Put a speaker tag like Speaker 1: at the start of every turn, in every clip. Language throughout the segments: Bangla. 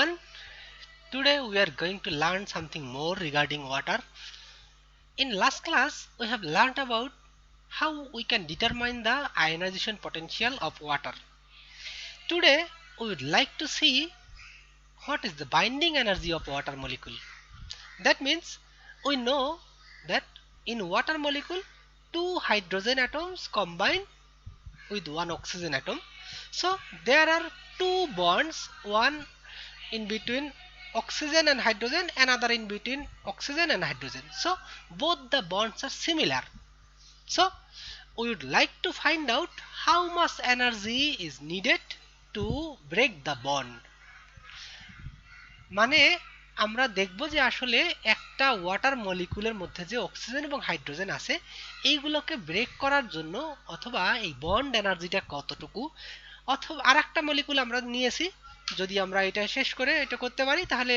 Speaker 1: One, today we are going to learn something more regarding water. In last class, we have learned about how we can determine the ionization potential of water. Today, we would like to see what is the binding energy of water molecule. That means we know that in water molecule, two hydrogen atoms combine with one oxygen atom. So there are two bonds, one in between oxygen and hydrogen, another in between oxygen and hydrogen. So both the bonds are similar. So we would like to find out how much energy is needed to break the bond. মানে আমরা দেখব যে আসলে একটা ওয়াটার মলিকুলের মধ্যে যে অক্সিজেন এবং হাইড্রোজেন আছে এইগুলোকে ব্রেক করার জন্য অথবা এই বন্ড এনার্জিটা কতটুকু, অথবা আরেকটা মলিকুল আমরা নিয়েছি, যদি আমরা এটা শেষ করে এটা করতে পারি তাহলে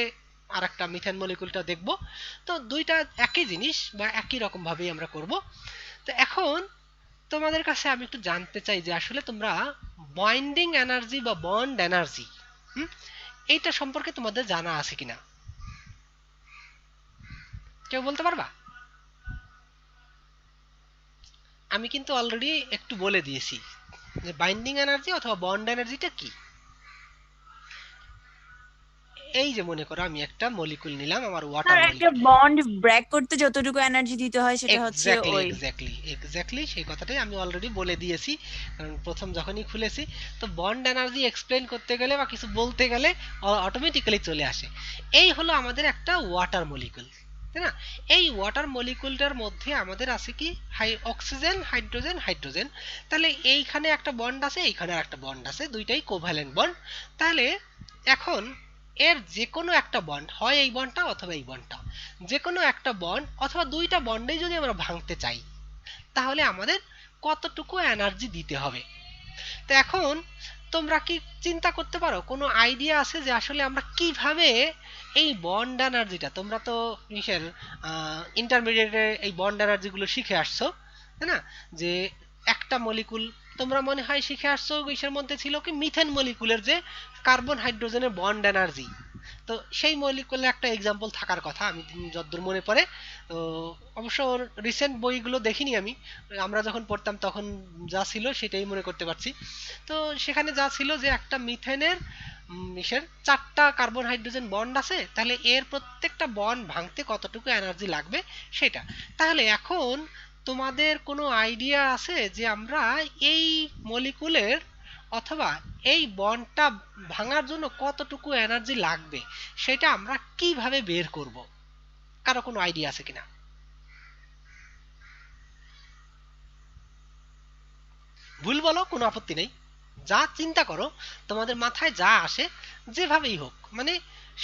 Speaker 1: আরেকটা মিথেন মলিকুলটা দেখব। তো দুইটা একই জিনিস বা একই রকম ভাবেই আমরা করব। তো এখন তোমাদের কাছে আমি একটু জানতে চাই যে আসলে তোমরা বাইন্ডিং এনার্জি বা বন্ড এনার্জি এইটা সম্পর্কে তোমাদের জানা আছে কিনা, কেউ বলতে পারবা? আমি কিন্তু অলরেডি একটু বলে দিয়েছি যে বাইন্ডিং এনার্জি অথবা বন্ড এনার্জিটা কি। এই যে মনে করো আমি একটা মলিকুল নিলাম, আমার ওয়াটার
Speaker 2: স্যার একটা
Speaker 1: মলিকুল।
Speaker 2: বন্ড ব্রেক করতে যতটুকু এনার্জি দিতে হয় সেটা হচ্ছে
Speaker 1: এক্স্যাক্টলি
Speaker 2: ওই
Speaker 1: এক্স্যাক্টলি এক্স্যাক্টলি সেই কথাটাই আমি অলরেডি বলে দিয়েছি, কারণ প্রথম যখনই খুলেছি তো বন্ড এনার্জি এক্সপ্লেন করতে গেলে বা কিছু বলতে গেলে অটোমেটিক্যালি চলে আসে। এই হলো আমাদের একটা ওয়াটার মলিকুল, তাই না? এই ওয়াটার মলিকুলটার মধ্যে আমাদের আছে কি অক্সিজেন হাইড্রোজেন হাইড্রোজেন। তাহলে এইখানে একটা বন্ড আছে, এইখানে একটা বন্ড আছে, দুইটাই কোভ্যালেন্ট বন্ড। তাহলে এখন এর যে কোনো একটা বন্ড, হয় এই বন্ডটা অথবা এই বন্ডটা, যে কোনো একটা বন্ড অথবা দুইটা বন্ডেই যদি আমরা ভাঙতে চাই তাহলে আমাদের কতটুকু এনার্জি দিতে হবে। তো এখন তোমরা কি চিন্তা করতে পারো, কোনো আইডিয়া আছে যে আসলে আমরা কিভাবে এই বন্ড এনার্জিটা, তোমরা তো কিসের ইন্টারমিডিয়েটে এই বন্ড এনার্জিগুলো শিখে আসছো, তাই না? যে একটা মলিকুল তোমরা মনে হয় শিখে আসছো, কিসের মধ্যে ছিল কি মিথেন মলিকুলের যে কার্বন হাইড্রোজেনের বন্ড এনার্জি। তো সেই মলিকুলের একটা এক্সাম্পল থাকার কথা আমি যতদূর মনে পড়ে। তো অবশ্য রিসেন্ট বইগুলো দেখিনি আমি, আমরা যখন পড়তাম তখন যা ছিল সেটাই মনে করতে পারছি। তো সেখানে যা ছিল যে একটা মিথেনের ইসের চারটা কার্বন হাইড্রোজেন বন্ড আছে, তাহলে এর প্রত্যেকটা বন্ড ভাঙতে কতটুকু এনার্জি লাগবে সেটা। তাহলে এখন তোমাদের কোনো আইডিয়া আছে যে আমরা এই মলিকুলের অথবা এই বন্ডটা ভাঙার জন্য কতটুকু এনার্জি লাগবে সেটা আমরা কিভাবে বের করব? কারো কোনো আইডিয়া আছে কিনা? ভুল বলো, কোনো আপত্তি নেই, যা চিন্তা করো, তোমাদের মাথায় যা আসে, যেভাবেই হোক, মানে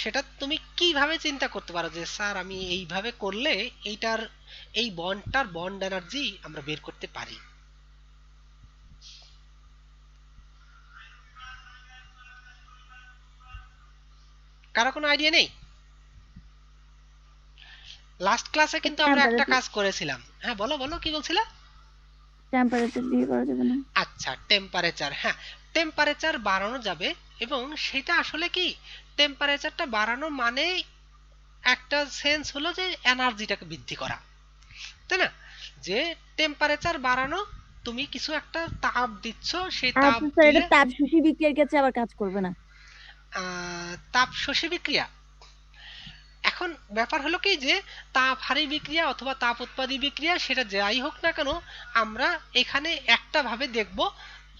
Speaker 1: সেটা তুমি কিভাবে চিন্তা করতে পারো যে স্যার আমি এইভাবে করলে এইটার এই বন্ডটার বন্ড এনার্জি আমরা বের করতে পারি। কারো কোনো আইডিয়া নেই? লাস্ট ক্লাসে কিন্তু আমরা একটা
Speaker 2: টেম্পারেচার
Speaker 1: কাজ করেছিলাম। হ্যাঁ বলো বলো, কি বলছিলা?
Speaker 2: টেম্পারেচার দিয়ে করা যাবে না?
Speaker 1: আচ্ছা, টেম্পারেচার, হ্যাঁ, টেম্পারেচার বাড়ানো যাবে। এবং সেটা আসলে কি, টেম্পারেচারটা বাড়ানো মানে একটা সেন্স হলো যে এনার্জিটাকে বৃদ্ধি করা, তাই না? যে টেম্পারেচার বাড়ানো, তুমি কিছু একটা তাপ দিচ্ছ, সেই তাপ
Speaker 2: আচ্ছা স্যার, এটা
Speaker 1: দিলে
Speaker 2: তাপ শোষী বিক্রিয়ার কাছে আবার কাজ করবে না?
Speaker 1: তাপ শোষী বিক্রিয়া। এখন ব্যাপার হলো কি যে তাপ হারি বিক্রিয়া অথবা তাপ উৎপাদী বিক্রিয়া সেটা যাই হোক না কেন, আমরা এখানে একটা ভাবে দেখব,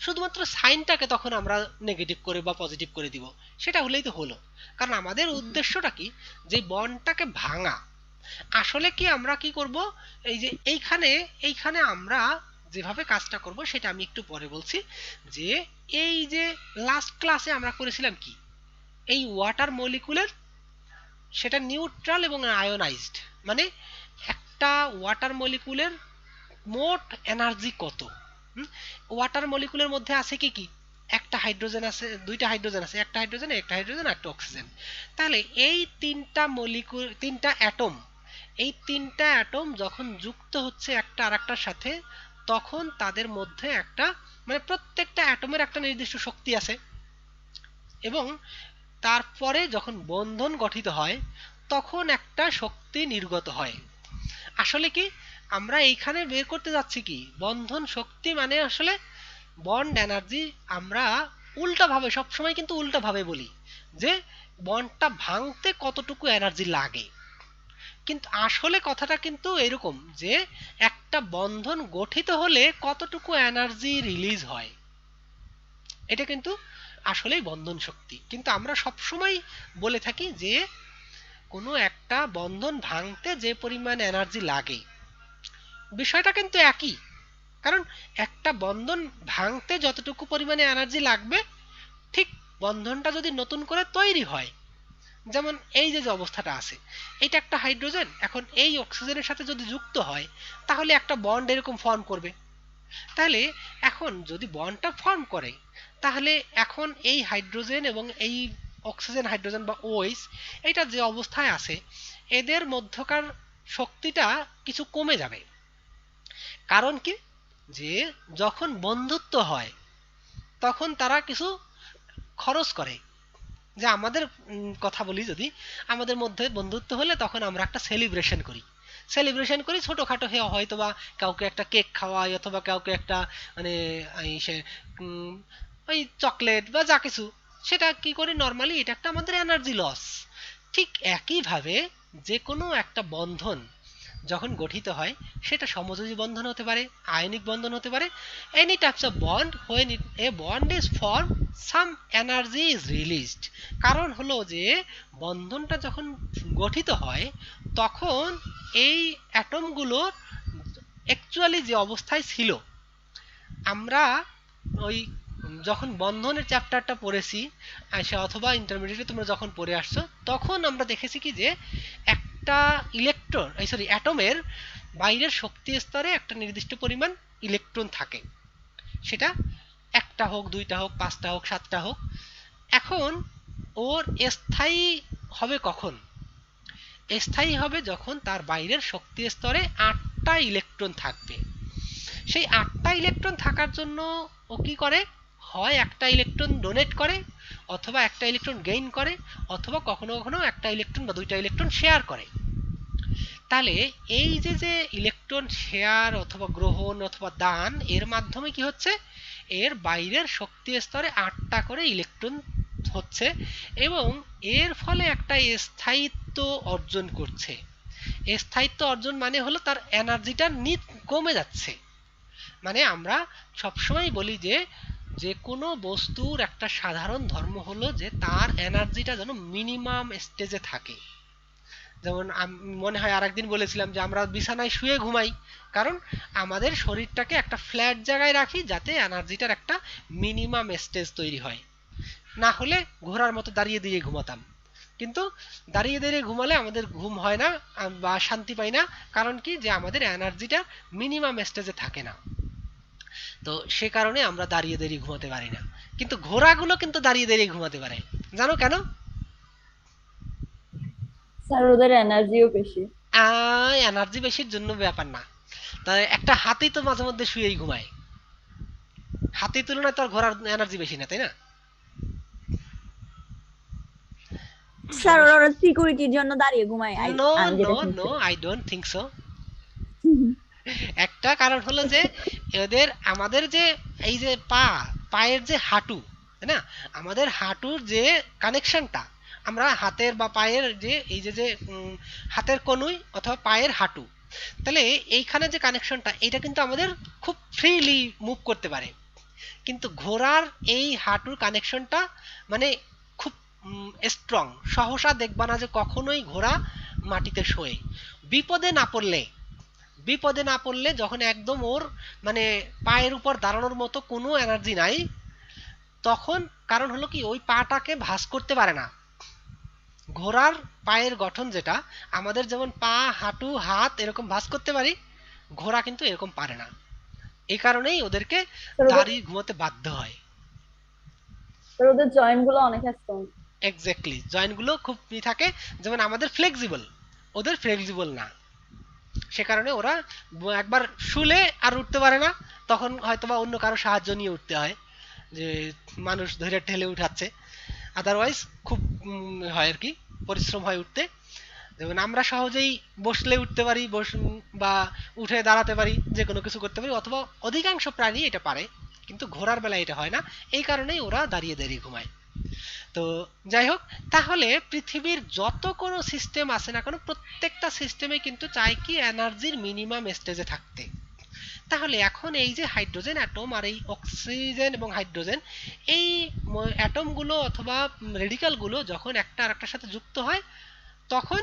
Speaker 1: শুধুমাত্র সাইনটাকে তখন আমরা নেগেটিভ করে বা পজিটিভ করে দিব, সেটা হলেই তো হলো। কারণ আমাদের উদ্দেশ্যটা কি, যে বন্ডটাকে ভাঙা। আসলে কি আমরা কি করব, এই যে এইখানে এইখানে আমরা যেভাবে কাজটা করব সেটা আমি একটু পরে বলছি। যে এই যে লাস্ট ক্লাসে আমরা করেছিলাম কি, এই ওয়াটার মলিকুলের সেটা নিউট্রাল এবং আয়োনাইজড, মানে একটা ওয়াটার মলিকুলের মোট এনার্জি কত। ওয়াটার মলিকুলের মধ্যে আছে কি কি, একটা হাইড্রোজেন আছে, দুইটা হাইড্রোজেন আছে, একটা হাইড্রোজেন একটা হাইড্রোজেন একটা অক্সিজেন। তাহলে এই তিনটা মলিকুল, তিনটা অ্যাটম, এই তিনটা অ্যাটম যখন যুক্ত হচ্ছে একটা আরেকটার সাথে, তখন তাদের মধ্যে একটা, মানে প্রত্যেকটা অ্যাটমের একটা নির্দিষ্ট শক্তি আছে। এবং তারপরে যখন বন্ধন গঠিত হয় তখন একটা শক্তি নির্গত হয়। আসলে কি আমরা এইখানে বের করতে যাচ্ছি কি বন্ধন শক্তি মানে আসলে বন্ড এনার্জি। আমরা উল্টাভাবে সবসময় কিন্তু উল্টাভাবে বলি যে বন্ডটা ভাঙতে কতটুকু এনার্জি লাগে, কিন্তু আসলে কথাটা কিন্তু এরকম যে একটা বন্ধন গঠিত হলে কতটুকু এনার্জি রিলিজ হয়, এটা কিন্তু আসলেই বন্ধন শক্তি। কিন্তু আমরা সবসময় বলে থাকি যে কোনো একটা বন্ধন ভাঙতে যে পরিমাণ এনার্জি লাগে বিষয়টা কিন্তু একই। কারণ একটা বন্ধন ভাঙতে যতটুকু পরিমাণে এনার্জি লাগবে ঠিক বন্ধনটা যদি নতুন করে তৈরি হয়, যেমন এই যে যে অবস্থাটা আছে এটা একটা হাইড্রোজেন, এখন এই অক্সিজেনের সাথে যদি যুক্ত হয় তাহলে একটা বন্ড এরকম ফর্ম করবে। তাহলে এখন যদি বন্ডটা ফর্ম করে তাহলে এখন এই হাইড্রোজেন এবং এই অক্সিজেন হাইড্রোজেন বা ওএইচ এটা যে অবস্থায় আছে এদের মধ্যকার শক্তিটা কিছু কমে যাবে। কারণ কি যে যখন বন্ধুত্ব হয় তখন তারা কিছু খরচ করে। যে আমাদের কথা বলি, যদি আমাদের মধ্যে বন্ধুত্ব হলে তখন আমরা একটা সেলিব্রেশন করি, ছোটখাটো হয়তো বা কাউকে একটা কেক খাওয়াই অথবা কাউকে একটা মানে সে ওই চকলেট বা যা কিছু সেটা কি করি নর্মালি, এটা একটা আমাদের এনার্জি লস। ঠিক একইভাবে যে কোনো একটা বন্ধন যখন গঠিত হয় সেটা সমযোজী বন্ধন হতে পারে, আয়নিক বন্ধন হতে পারে, any types of bond when a bond is form some energy is released. কারণ হলো যে বন্ধনটা যখন গঠিত হয় তখন এই অ্যাটমগুলোর অ্যাকচুয়ালি যে অবস্থায় ছিল, আমরা ওই যখন বন্ধনের চ্যাপ্টারটা পড়েছি অথবা ইন্টারমিডিয়েটে তোমরা যখন পড়ে আসছো তখন আমরা দেখেছি কি যে একটা ইলেকট্রন অ্যাটমের বাইরের শক্তি স্তরে একটা নির্দিষ্ট পরিমাণ ইলেকট্রন থাকে, সেটা একটা হোক, দুইটা হোক, পাঁচটা হোক, সাতটা হোক। এখন ওর স্থায়ী হবে কখন? স্থায়ী হবে যখন তার বাইরের শক্তি স্তরে 8টা ইলেকট্রন থাকবে। সেই 8টা ইলেকট্রন থাকার জন্য ও কি করে, হয় একটা ইলেকট্রন ডোনেট করে অথবা একটা ইলেকট্রন গেইন করে অথবা কখনো কখনো একটা ইলেকট্রন বা দুইটা ইলেকট্রন শেয়ার করে। তাহলে এই যে যে ইলেকট্রন শেয়ার অথবা গ্রহণ অথবা দান এর মাধ্যমে কি হচ্ছে, এর বাইরের শক্তি স্তরে 8টা করে ইলেকট্রন হচ্ছে এবং এর ফলে একটা স্থায়িত্ব অর্জন করছে। স্থায়িত্ব অর্জন মানে হলো তার এনার্জিটা কমে যাচ্ছে। মানে আমরা সবসময় বলি যে যে কোনো বস্তুর একটা সাধারণ ধর্ম হলো যে তার এনার্জিটা যেন মিনিমাম স্টেজে থাকে। যেমন মনে হয় আরেকদিন বলেছিলাম যে আমরা বিছানায় শুয়ে ঘুমাই, কারণ আমাদের শরীরটাকে একটা ফ্ল্যাট জায়গায় রাখি যাতে এনার্জিটার একটা মিনিমাম স্টেজ তৈরি হয়। না হলে ঘোড়ার মতো দাঁড়িয়ে দিয়ে ঘুমাতাম, কিন্তু দাঁড়িয়ে দাঁড়িয়ে ঘুমালে আমাদের ঘুম হয় না বা শান্তি পাই না। কারণ কি যে আমাদের এনার্জিটা মিনিমাম স্টেজে থাকে না, তো সে কারণে আমরা দাঁড়িয়ে দাঁড়িয়ে ঘুমাতে পারি না। কিন্তু ঘোড়াগুলো কিন্তু দাঁড়িয়ে দাঁড়িয়ে ঘুমাতে পারে, জানো কেন?
Speaker 3: স্যার ওদের এনার্জিও বেশি।
Speaker 1: এনার্জি বেশির জন্য ব্যাপার না, তাই একটা হাতি তো মাঝে মধ্যে শুয়েই ঘুমায়, হাতির তুলনায় তো আর ঘোড়ার এনার্জি বেশি না, তাই না?
Speaker 2: স্যার ওরা সিকিউরিটির জন্য দাঁড়িয়ে ঘুমায়,
Speaker 1: নো
Speaker 2: আমি
Speaker 1: নো
Speaker 2: যেটা
Speaker 1: নো,
Speaker 2: শুনছি।
Speaker 1: I don't think so. একটা কারণ হলো যে এদের আমাদের যে এই যে পায়ের যে হাঁটু, তাই না, আমাদের হাঁটুর যে কানেকশনটা, আমরা হাতের বা পায়ের যে এই যে যে হাতের কনুই অথবা পায়ের হাঁটু, তাহলে এইখানে যে কানেকশনটা এটা কিন্তু আমাদের খুব ফ্রিলি মুভ করতে পারে। কিন্তু ঘোড়ার এই হাঁটুর কানেকশনটা মানে খুব স্ট্রং, সহসা দেখবা না যে কখনোই ঘোড়া মাটিতে শোয়ে। বিপদে না পড়লে, যখন একদম ওর মানে পায়ের উপর দাঁড়ানোর মতো কোনো এনার্জি নাই তখন, কারণ হলো কি ওই পাটাকে ভাঁজ করতে পারে না। ঘোড়ার পায়ের গঠন যেটা, আমাদের যেমন পা, হাঁটু, হাত এরকম ভাঁজ করতে পারি, ঘোড়া কিন্তু এরকম পারে না। এই কারণেই ওদেরকে
Speaker 3: স্যার ওদের
Speaker 1: দাঁড়িয়ে ঘুমাতে বাধ্য হয়।
Speaker 3: স্যার ওদের জয়েন্ট গুলো অনেক স্ট্রং।
Speaker 1: এক্স্যাক্টলি, জয়েন্ট গুলো খুব থাকে, যেমন আমাদের ফ্লেক্সিবল, ওদের ফ্লেক্সিবল না। সে কারণে ওরা একবার শুলে আর উঠতে পারে না, তখন হয়তোবা অন্য কারো সাহায্য নিয়ে উঠতে হয়, যে মানুষ ধরে ঠেলে উঠাচ্ছে। আদারওয়াইজ খুব হয় আর কি, পরিশ্রম হয় উঠতে। যেমন আমরা সহজেই বসলে উঠতে পারি, বা উঠে দাঁড়াতে পারি, যে কোনো কিছু করতে পারি, অথবা অধিকাংশ প্রাণী এটা পারে, কিন্তু ঘোড়ার বেলায় এটা হয় না। এই কারণেই ওরা দাঁড়িয়ে দাঁড়িয়ে ঘুমায়। তো যাই হোক, তাহলে পৃথিবীর যত কোনো সিস্টেম আছে না কেন, প্রত্যেকটা সিস্টেমে কিন্তু চায় কি এনার্জির মিনিমাম স্টেজে থাকতে। তাহলে এখন এই যে হাইড্রোজেন অ্যাটম আর এই অক্সিজেন এবং হাইড্রোজেন, এই অ্যাটমগুলো অথবা রেডিকালগুলো যখন একটা আরেকটার সাথে যুক্ত হয়, তখন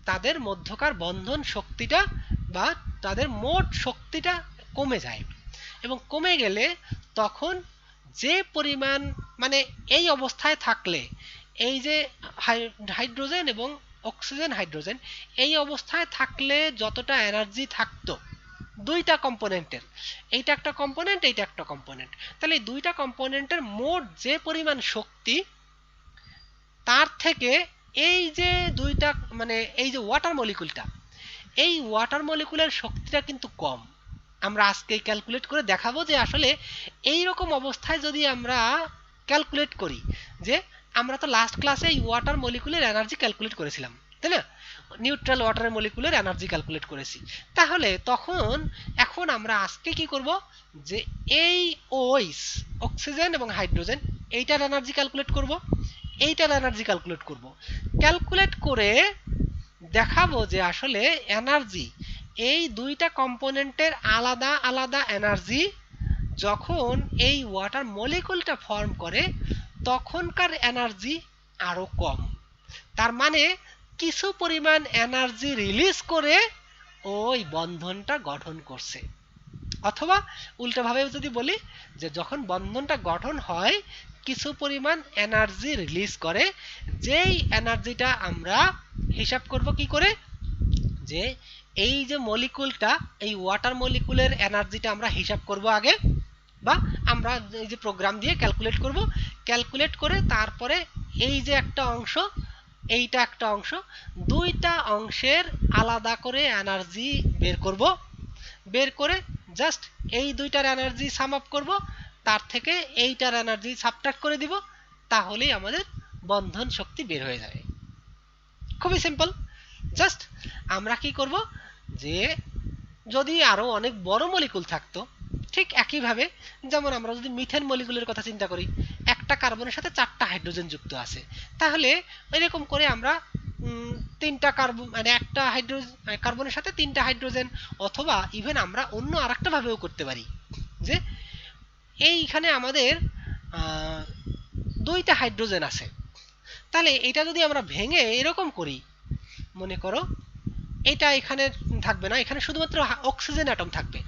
Speaker 1: তাদের মধ্যকার বন্ধন শক্তিটা বা তাদের মোট শক্তিটা কমে যায়। এবং কমে গেলে তখন যে পরিমাণ, মানে এই অবস্থায় থাকলে, এই যে হাইড্রোজেন এবং অক্সিজেন হাইড্রোজেন এই অবস্থায় থাকলে যতটা এনার্জি থাকতো দুইটা কম্পোনেন্টের, এইটা একটা কম্পোনেন্ট, এইটা একটা কম্পোনেন্ট, তাহলে এই দুইটা কম্পোনেন্টের মোট যে পরিমাণ শক্তি, তার থেকে এই যে দুইটা, মানে এই যে ওয়াটার মলিকুলটা, এই ওয়াটার মলিকুলের শক্তিটা কিন্তু কম। আমরা আজকে ক্যালকুলেট করে দেখাবো যে আসলে এই রকম অবস্থায় যদি আমরা ক্যালকুলেট করি, যে আমরা তো লাস্ট ক্লাসে এই ওয়াটার মলিকুলের এনার্জি ক্যালকুলেট করেছিলাম, তাই না? নিউট্রাল ওয়াটার মলিকুলের এনার্জি ক্যালকুলেট করেছি। তাহলে তখন এখন আমরা আজকে কি করব, যে এই ওইস অক্সিজেন এবং হাইড্রোজেন এইটার এনার্জি ক্যালকুলেট করব, এইটার এনার্জি ক্যালকুলেট করব, ক্যালকুলেট করে দেখাবো যে আসলে এনার্জি, এই দুইটা কম্পোনেন্টের আলাদা আলাদা এনার্জি যখন এই ওয়াটার মলিকুলটা ফর্ম করে তখনকার এনার্জি আরো কম। তার মানে কিছু পরিমাণ এনার্জি রিলিজ করে ওই বন্ধনটা গঠন করছে। অথবা উল্টোভাবে যদি বলি, যে যখন বন্ধনটা গঠন হয় কিছু পরিমাণ এনার্জি রিলিজ করে, যেই এনার্জিটা আমরা হিসাব করব কি করে, যে এই যে মলিকুলটা, এই ওয়াটার মলিকুলের এনার্জিটা আমরা হিসাব করব আগে, বা আমরা এই যে প্রোগ্রাম দিয়ে ক্যালকুলেট করব, ক্যালকুলেট করে তারপরে এই যে একটা অংশ, এইটা একটা অংশ, দুইটা অংশের আলাদা করে এনার্জি বের করব, বের করে জাস্ট এই দুইটার এনার্জি সাম আপ করব, তার থেকে এইটার এনার্জি সাবট্রাক্ট করে দিব, তাহলেই আমাদের বন্ধন শক্তি বের হয়ে যাবে। খুবই সিম্পল। জাস্ট আমরা কি করব, যে যদি আরো অনেক বড় মলিকুল থাকতো, ঠিক একইভাবে যেমন আমরা যদি মিথেন মলিকুলের কথা চিন্তা করি, একটা কার্বনের সাথে 4টা হাইড্রোজেন যুক্ত আছে, তাহলে এরকম করে আমরা তিনটা কার্বন, মানে একটা হাইড্রোজেন কার্বনের সাথে 3টা হাইড্রোজেন, অথবা ইভেন আমরা অন্য আরেকটা ভাবেও করতে পারি, যে এইখানে আমাদের 2টা হাইড্রোজেন আছে, তাহলে এটা যদি আমরা ভেঙে এরকম করি, মনে করো এটা এখানে থাকবে না, এখানে শুধুমাত্র অক্সিজেন অ্যাটম থাকবে,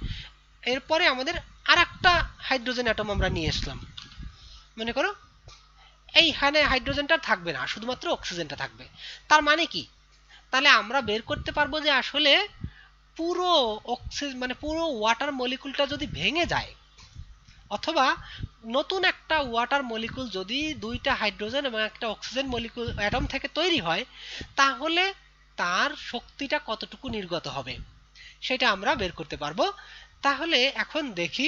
Speaker 1: এরপরে আমাদের আরেকটা হাইড্রোজেন অ্যাটম আমরা নিয়ে আসলাম, মনে করো এইখানে হাইড্রোজেনটা থাকবে না, শুধুমাত্র অক্সিজেনটা থাকবে। তার মানে কি, তাহলে আমরা বের করতে পারবো যে আসলে পুরো অক্সিজেন, মানে পুরো ওয়াটার মলিকুলটা যদি ভেঙে যায়, অথবা নতুন একটা ওয়াটার মলিকুল যদি 2টা হাইড্রোজেন এবং একটা অক্সিজেন মলিকুল অ্যাটম থেকে তৈরি হয়, তাহলে তার শক্তিটা কতটুকু নির্গত হবে সেটা আমরা বের করতে পারবো। তাহলে এখন দেখি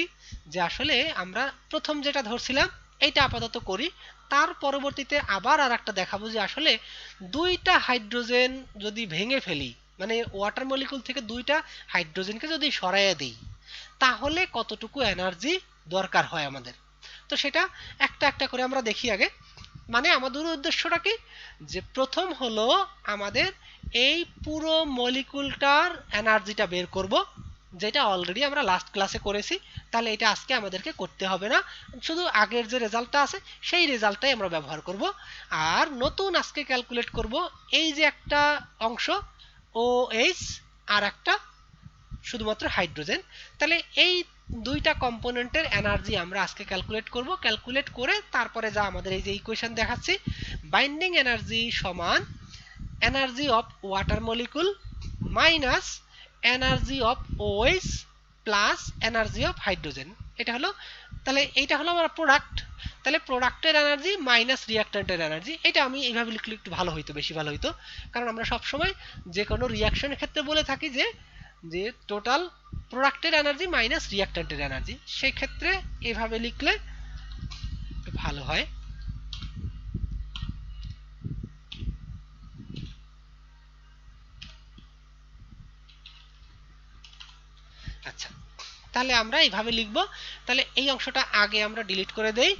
Speaker 1: যে আসলে আমরা প্রথম যেটা ধরছিলাম এইটা আপাতত করি, তার পরবর্তীতে আবার আরেকটা দেখাবো, যে আসলে 2টা হাইড্রোজেন যদি ভেঙে ফেলি, মানে ওয়াটার মলিকুল থেকে 2টা হাইড্রোজেনকে যদি সরাইয়া দিই, তাহলে কতটুকু এনার্জি দরকার হয় আমাদের। তো সেটা একটা একটা করে আমরা দেখি আগে। মানে আমাদের উদ্দেশ্যটা কি, যে প্রথম হলো আমাদের এই পুরো মলিকুলটার এনার্জিটা বের করব, যেটা অলরেডি আমরা লাস্ট ক্লাসে করেছি, তাহলে এটা আজকে আমাদেরকে করতে হবে না, শুধু আগের যে রেজাল্টটা আছে সেই রেজাল্টটাই আমরা ব্যবহার করব। আর নতুন আজকে ক্যালকুলেট করব এই যে একটা অংশ OH আর একটা শুধুমাত্র হাইড্রোজেন, তাহলে এই 2টা কম্পোনেন্টের এনার্জি আমরা আজকে ক্যালকুলেট করব, ক্যালকুলেট করে তারপরে যা আমাদের এই যে ইকুয়েশন দেখাচ্ছি, বাইন্ডিং এনার্জি সমান energy of water molecule minus energy of OH plus energy of hydrogen, এটা হলো, তাহলে এইটা হলো আমার প্রোডাক্ট, তাহলে প্রোডাক্টের এনার্জি মাইনাস রিঅ্যাকট্যান্টের এনার্জি। এটা আমি এইভাবে লিখলে একটু ভালো হইতো, বেশি ভালো হইতো, কারণ আমরা সবসময় যে কোনো রিঅ্যাকশনের ক্ষেত্রে বলে থাকি যে যে টোটাল প্রোডাক্টের এনার্জি মাইনাস রিঅ্যাকট্যান্টের এনার্জি, সেই ক্ষেত্রে এভাবে লিখলে একটু ভালো হয়। আচ্ছা, তাহলে আমরা এইভাবে লিখব। তাহলে এই অংশটা আগে আমরা ডিলিট করে দেই।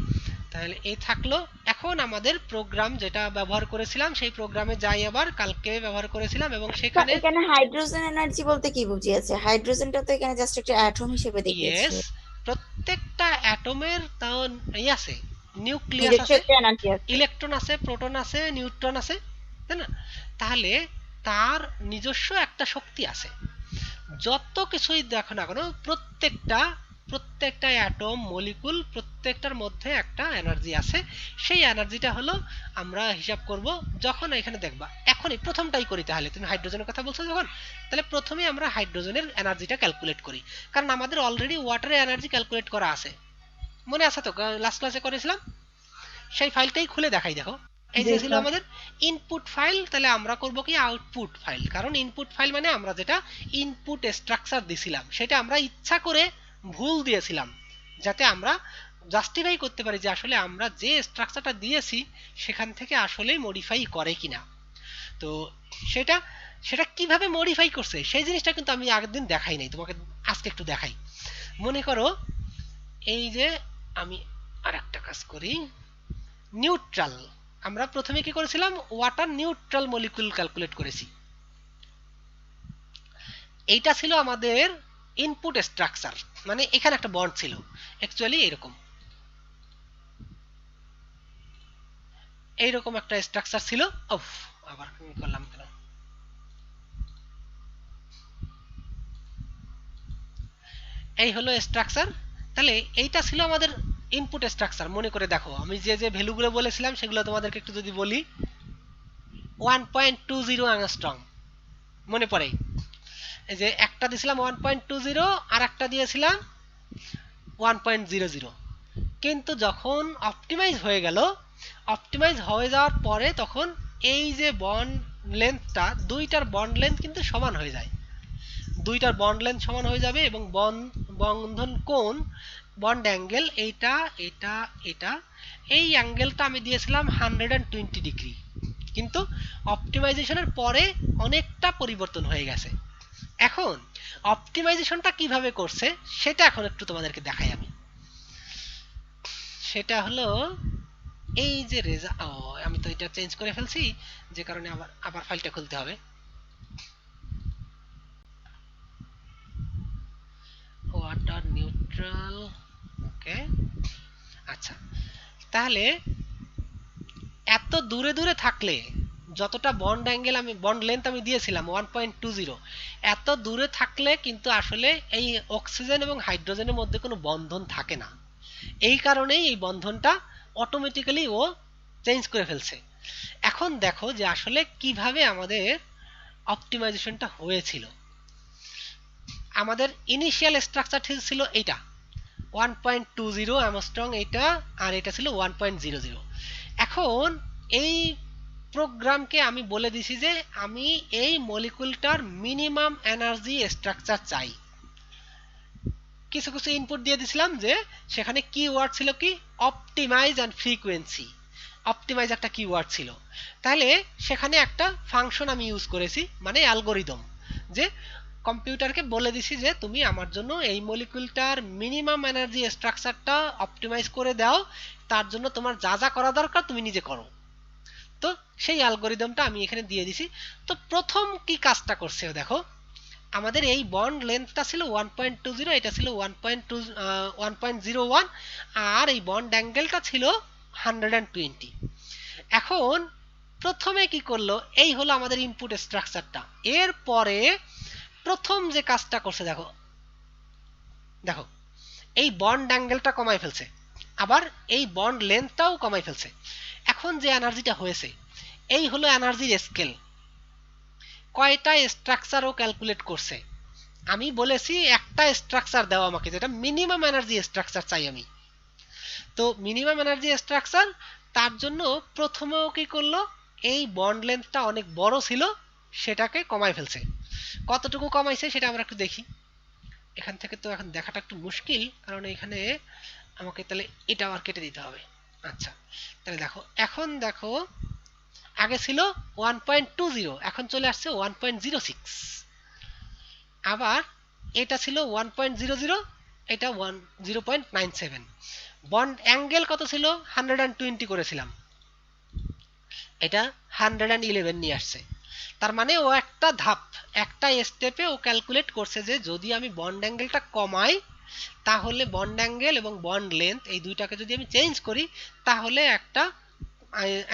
Speaker 1: তাহলে এই থাকলো। এখন আমাদের প্রোগ্রাম যেটা ব্যবহার করেছিলাম সেই প্রোগ্রামে যাই, আবার কালকে ব্যবহার করেছিলাম, এবং
Speaker 4: তা
Speaker 1: সেখানে
Speaker 4: এখানে হাইড্রোজেন এনার্জি বলতে কি বুঝিয়েছে? হাইড্রোজেনটা তো এখানে জাস্ট একটা অ্যাটম হিসেবে দেখিয়েছে।
Speaker 1: ইয়েস, প্রত্যেকটা অ্যাটমের তাও এই আছে, নিউক্লিয়াস
Speaker 4: নিজস্ব
Speaker 1: আছে,
Speaker 4: একটা এনার্জি আছে।
Speaker 1: ইলেকট্রন আছে, প্রোটন আছে, নিউট্রন আছে, তাই না? তাহলে তার নিজস্ব একটা শক্তি আছে। যত কিছুই দেখো না কেন, প্রত্যেকটা অ্যাটম, মলিকুল, প্রত্যেকটার মধ্যে একটা এনার্জি আছে। সেই এনার্জিটা হলো আমরা হিসাব করব যখন এখানে দেখবা। এখনই প্রথমটাই করি, তাহলে তুমি হাইড্রোজেনের কথা বলছো যখন, তাহলে প্রথমে আমরা হাইড্রোজেনের এনার্জিটা ক্যালকুলেট করি, কারণ আমাদের অলরেডি ওয়াটারের এনার্জি ক্যালকুলেট করা আছে। মনে আছে তো, লাস্ট ক্লাসে করেছিলাম। সেই ফাইলটাই খুলে দেখাই, দেখো এই
Speaker 3: জি
Speaker 1: যে ছিল
Speaker 3: স্যার।
Speaker 1: আমাদের ইনপুট ফাইল। তাহলে আমরা করব কি আউটপুট ফাইল, কারণ ইনপুট ফাইল মানে আমরা যেটা ইনপুট স্ট্রাকচার দিছিলাম সেটা আমরা ইচ্ছা করে ভুল দিয়েছিলাম, যাতে আমরা জাস্টিফাই করতে পারি যে আসলে আমরা যে স্ট্রাকচারটা দিয়েছি সেখান থেকে আসলে মডিফাই করে কিনা। তো সেটা সেটা কিভাবে মডিফাই করছে সেই জিনিসটা কিন্তু আমি আগের দিন দেখাই নাই, তোমাকে আজকে একটু দেখাই। মনে করো এই যে আমি আরেকটা কাজ করি, নিউট্রাল। আমরা প্রথমে কি করেছিলাম, ওয়াটার নিউট্রাল মলিকুল ক্যালকুলেট করেছি। এইটা ছিল আমাদের ইনপুট স্ট্রাকচার, মানে এখানে একটা বন্ড ছিল অ্যাকচুয়ালি এরকম, এইরকম একটা স্ট্রাকচার ছিল। অফ, আবার কি করলাম কেন, এই হলো স্ট্রাকচার। তাহলে এইটা ছিল আমাদের ইনপুট স্ট্রাকচার। মনে করে দেখো, আমি যে যে ভ্যালুগুলো বলেছিলাম সেগুলো তোমাদেরকে একটু যদি বলি, 1.20 অ্যাংস্ট্রম মনে পড়ে। এই যে একটা দিয়েছিলাম 1.20 আর একটা দিয়েছিলাম 1.00, কিন্তু যখন অপটিমাইজ হয়ে গেল, অপটিমাইজ হয়ে যাওয়ার পরে তখন এই যে বন্ড লেন্থটা, দুইটার বন্ড লেন্থ কিন্তু সমান হয়ে যায়, দুইটার বন্ড লেন্থ সমান হয়ে যাবে, এবং বন্ধন কোণ, বন্ড অ্যাঙ্গেল, এইটা এটা এটা, এই অ্যাঙ্গেলটা আমি দিয়েছিলাম 120 ডিগ্রি, কিন্তু অপটিমাইজেশনের পরে অনেকটা পরিবর্তন হয়ে গেছে। এখন অপটিমাইজেশনটা কিভাবে করছে সেটা এখন একটু তোমাদেরকে দেখাই আমি। সেটা হলো এই যে আমি তো এটা চেঞ্জ করে ফেলছি, যে কারণে আবার আবার ফাইলটা খুলতে হবে। ওয়াটার নিউট্রাল, ওকে। আচ্ছা, তাহলে এত দূরে দূরে থাকলে, যতটা বন্ড অ্যাঙ্গেল আমি বন্ড লেন্থ আমি দিয়েছিলাম 1.20, এত দূরে থাকলে কিন্তু আসলে এই অক্সিজেন এবং হাইড্রোজেনের মধ্যে কোনো বন্ধন থাকে না। এই কারণেই এই বন্ধনটা অটোমেটিক্যালি ও চেঞ্জ করে ফেলছে। এখন দেখো যে আসলে কিভাবে আমাদের অপটিমাইজেশনটা হয়েছিল। আমাদের ইনিশিয়াল স্ট্রাকচার ছিল এইটা 1.20 অ্যামস্ট্রং, এইটা, আর এটা ছিল 1.00। এখন এই প্রোগ্রামকে আমি বলে দিছি যে আমি এই মলিকুলটার মিনিমাম এনার্জি স্ট্রাকচার চাই। কিছু কিছু ইনপুট দিয়ে দিছিলাম, যে সেখানে কিওয়ার্ড ছিল কি অপটিমাইজ এন্ড ফ্রিকোয়েন্সি, অপটিমাইজ একটা কিওয়ার্ড ছিল। তাহলে সেখানে একটা ফাংশন আমি ইউজ করেছি, মানে অ্যালগরিদম, যে কম্পিউটারকে বলে দিছি যে তুমি আমার জন্য এই মলিকুলটার মিনিমাম এনার্জি স্ট্রাকচারটা অপটিমাইজ করে দাও, তার জন্য তোমার যা যা করা দরকার তুমি নিজে করো। তো সেই অ্যালগরিদমটা আমি এখানে দিয়ে দিছি। তো প্রথম কি কাজটা করছে দেখো, আমাদের এই বন্ড লেন্থটা ছিল 1.20, এটা ছিল 1.01, আর এই বন্ড অ্যাঙ্গেলটা ছিল 120। এখন প্রথমে কি করলো, এই হলো আমাদের ইনপুট স্ট্রাকচারটা। এরপরে প্রথম যে কাজটা করছে দেখো, দেখো এই বন্ড অ্যাঙ্গেলটা কমাই ফেলছে, আবার এই বন্ড লেন্থটাও কমাই ফেলছে। এখন যে এনার্জিটা হয়েছে, এই হলো এনার্জির স্কেল। কয়টা স্ট্রাকচার ও ক্যালকুলেট করছে, আমি বলেছি একটা স্ট্রাকচার দাও আমাকে, যেটা মিনিমাম এনার্জি স্ট্রাকচার চাই আমি। তো মিনিমাম এনার্জি স্ট্রাকচার, তার জন্য প্রথমেও কি করলো, এই বন্ড লেন্থটা অনেক বড় ছিল সেটাকে কমাই ফেলছে। কতটুকু কমাইছে সেটা আমরা একটু দেখি। এখান থেকে তো এখন দেখাটা একটু মুশকিল, কারণ এখানে আমাকে তাহলে এটা আবার কেটে দিতে হবে। আচ্ছা, তাহলে দেখো, এখন দেখো আগে ছিল 1.20, এখন চলে আসছে 1.06। আবার এটা ছিল 1.00, এটা 0.97। বন্ড অ্যাঙ্গেল কত ছিল? 120 করেছিলাম, এটা 111 নিয়ে আসছে। তার মানে ও একটা ধাপ, একটা স্টেপে ও ক্যালকুলেট করছে যে যদি আমি বন্ড অ্যাঙ্গেলটা কমাই তাহলে বন্ড অ্যাঙ্গেল এবং বন্ড লেন্থ এই দুইটাকে যদি আমি চেঞ্জ করি তাহলে একটা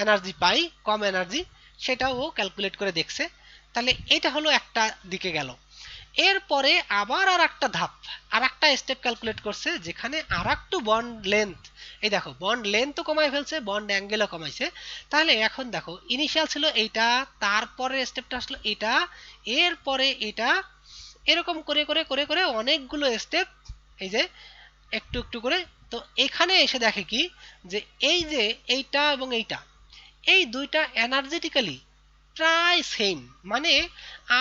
Speaker 1: এনার্জি পাই, কম এনার্জি, সেটাও ও ক্যালকুলেট করে দেখছে। তাহলে এটা হলো একটা দিকে গেল। এরপরে আবার আর একটা ধাপ, আর একটা স্টেপ ক্যালকুলেট করছে যেখানে আর একটু বন্ড লেন্থ, এই দেখো বন্ড লেন্থও কমাই ফেলছে, বন্ড অ্যাঙ্গেলও কমাইছে। তাহলে এখন দেখো ইনিশিয়াল ছিল এইটা, তারপরে স্টেপটা আসলো এটা, এরপরে এটা, এরকম করে করে করে করে অনেকগুলো স্টেপ, এই যে একটু একটু করে। তো এখানে এসে দেখে কি যে এই যে এইটা এবং এইটা, এই দুইটা এনার্জেটিক্যালি প্রায় সেম, মানে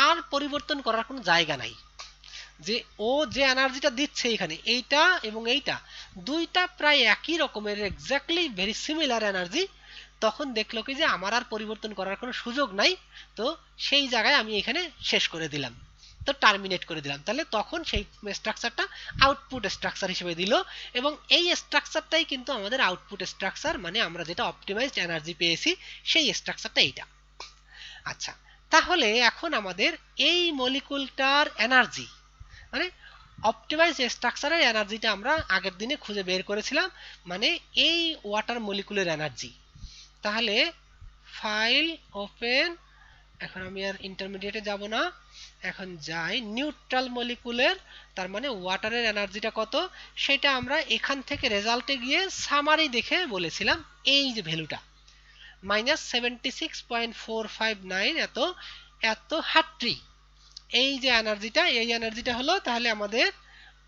Speaker 1: আর পরিবর্তন করার কোনো জায়গা নাই। যে ও যে এনার্জিটা দিচ্ছে এখানে, এইটা এবং এইটা দুইটা প্রায় একই রকমের, এক্স্যাক্টলি ভেরি সিমিলার এনার্জি। তখন দেখলো কি যে আমার আর পরিবর্তন করার কোনো সুযোগ নাই, তো সেই জায়গায় আমি এখানে শেষ করে দিলাম, তো টার্মিনেট করে দিলাম। তাহলে তখন সেই স্ট্রাকচারটা আউটপুট স্ট্রাকচার হিসেবে দিল, এবং এই স্ট্রাকচারটাই কিন্তু আমাদের আউটপুট স্ট্রাকচার, মানে আমরা যেটা অপটিমাইজড এনার্জি পেয়েছি সেই স্ট্রাকচারটা এইটা। আচ্ছা, তাহলে এখন আমাদের এই মলিকুলটার এনার্জি, মানে অপটিমাইজ স্ট্রাকচারের এনার্জিটা আমরা আগের দিনে খুঁজে বের করেছিলাম, মানে এই ওয়াটার মলিকুলের এনার্জি। তাহলে ফাইল ওপেন, এখন আমি আর ইন্টারমিডিয়েটে যাব না, এখন যাই নিউট্রাল মলিকুলের, তার মানে ওয়াটারের এনার্জিটা কত সেটা আমরা এখান থেকে রেজাল্টে গিয়ে সামারি দেখে বলেছিলাম, এই যে ভ্যালুটা -76.459, এত এত হার্ট্রি, এই যে এনার্জিটা, এই এনার্জিটা হলো তাহলে আমাদের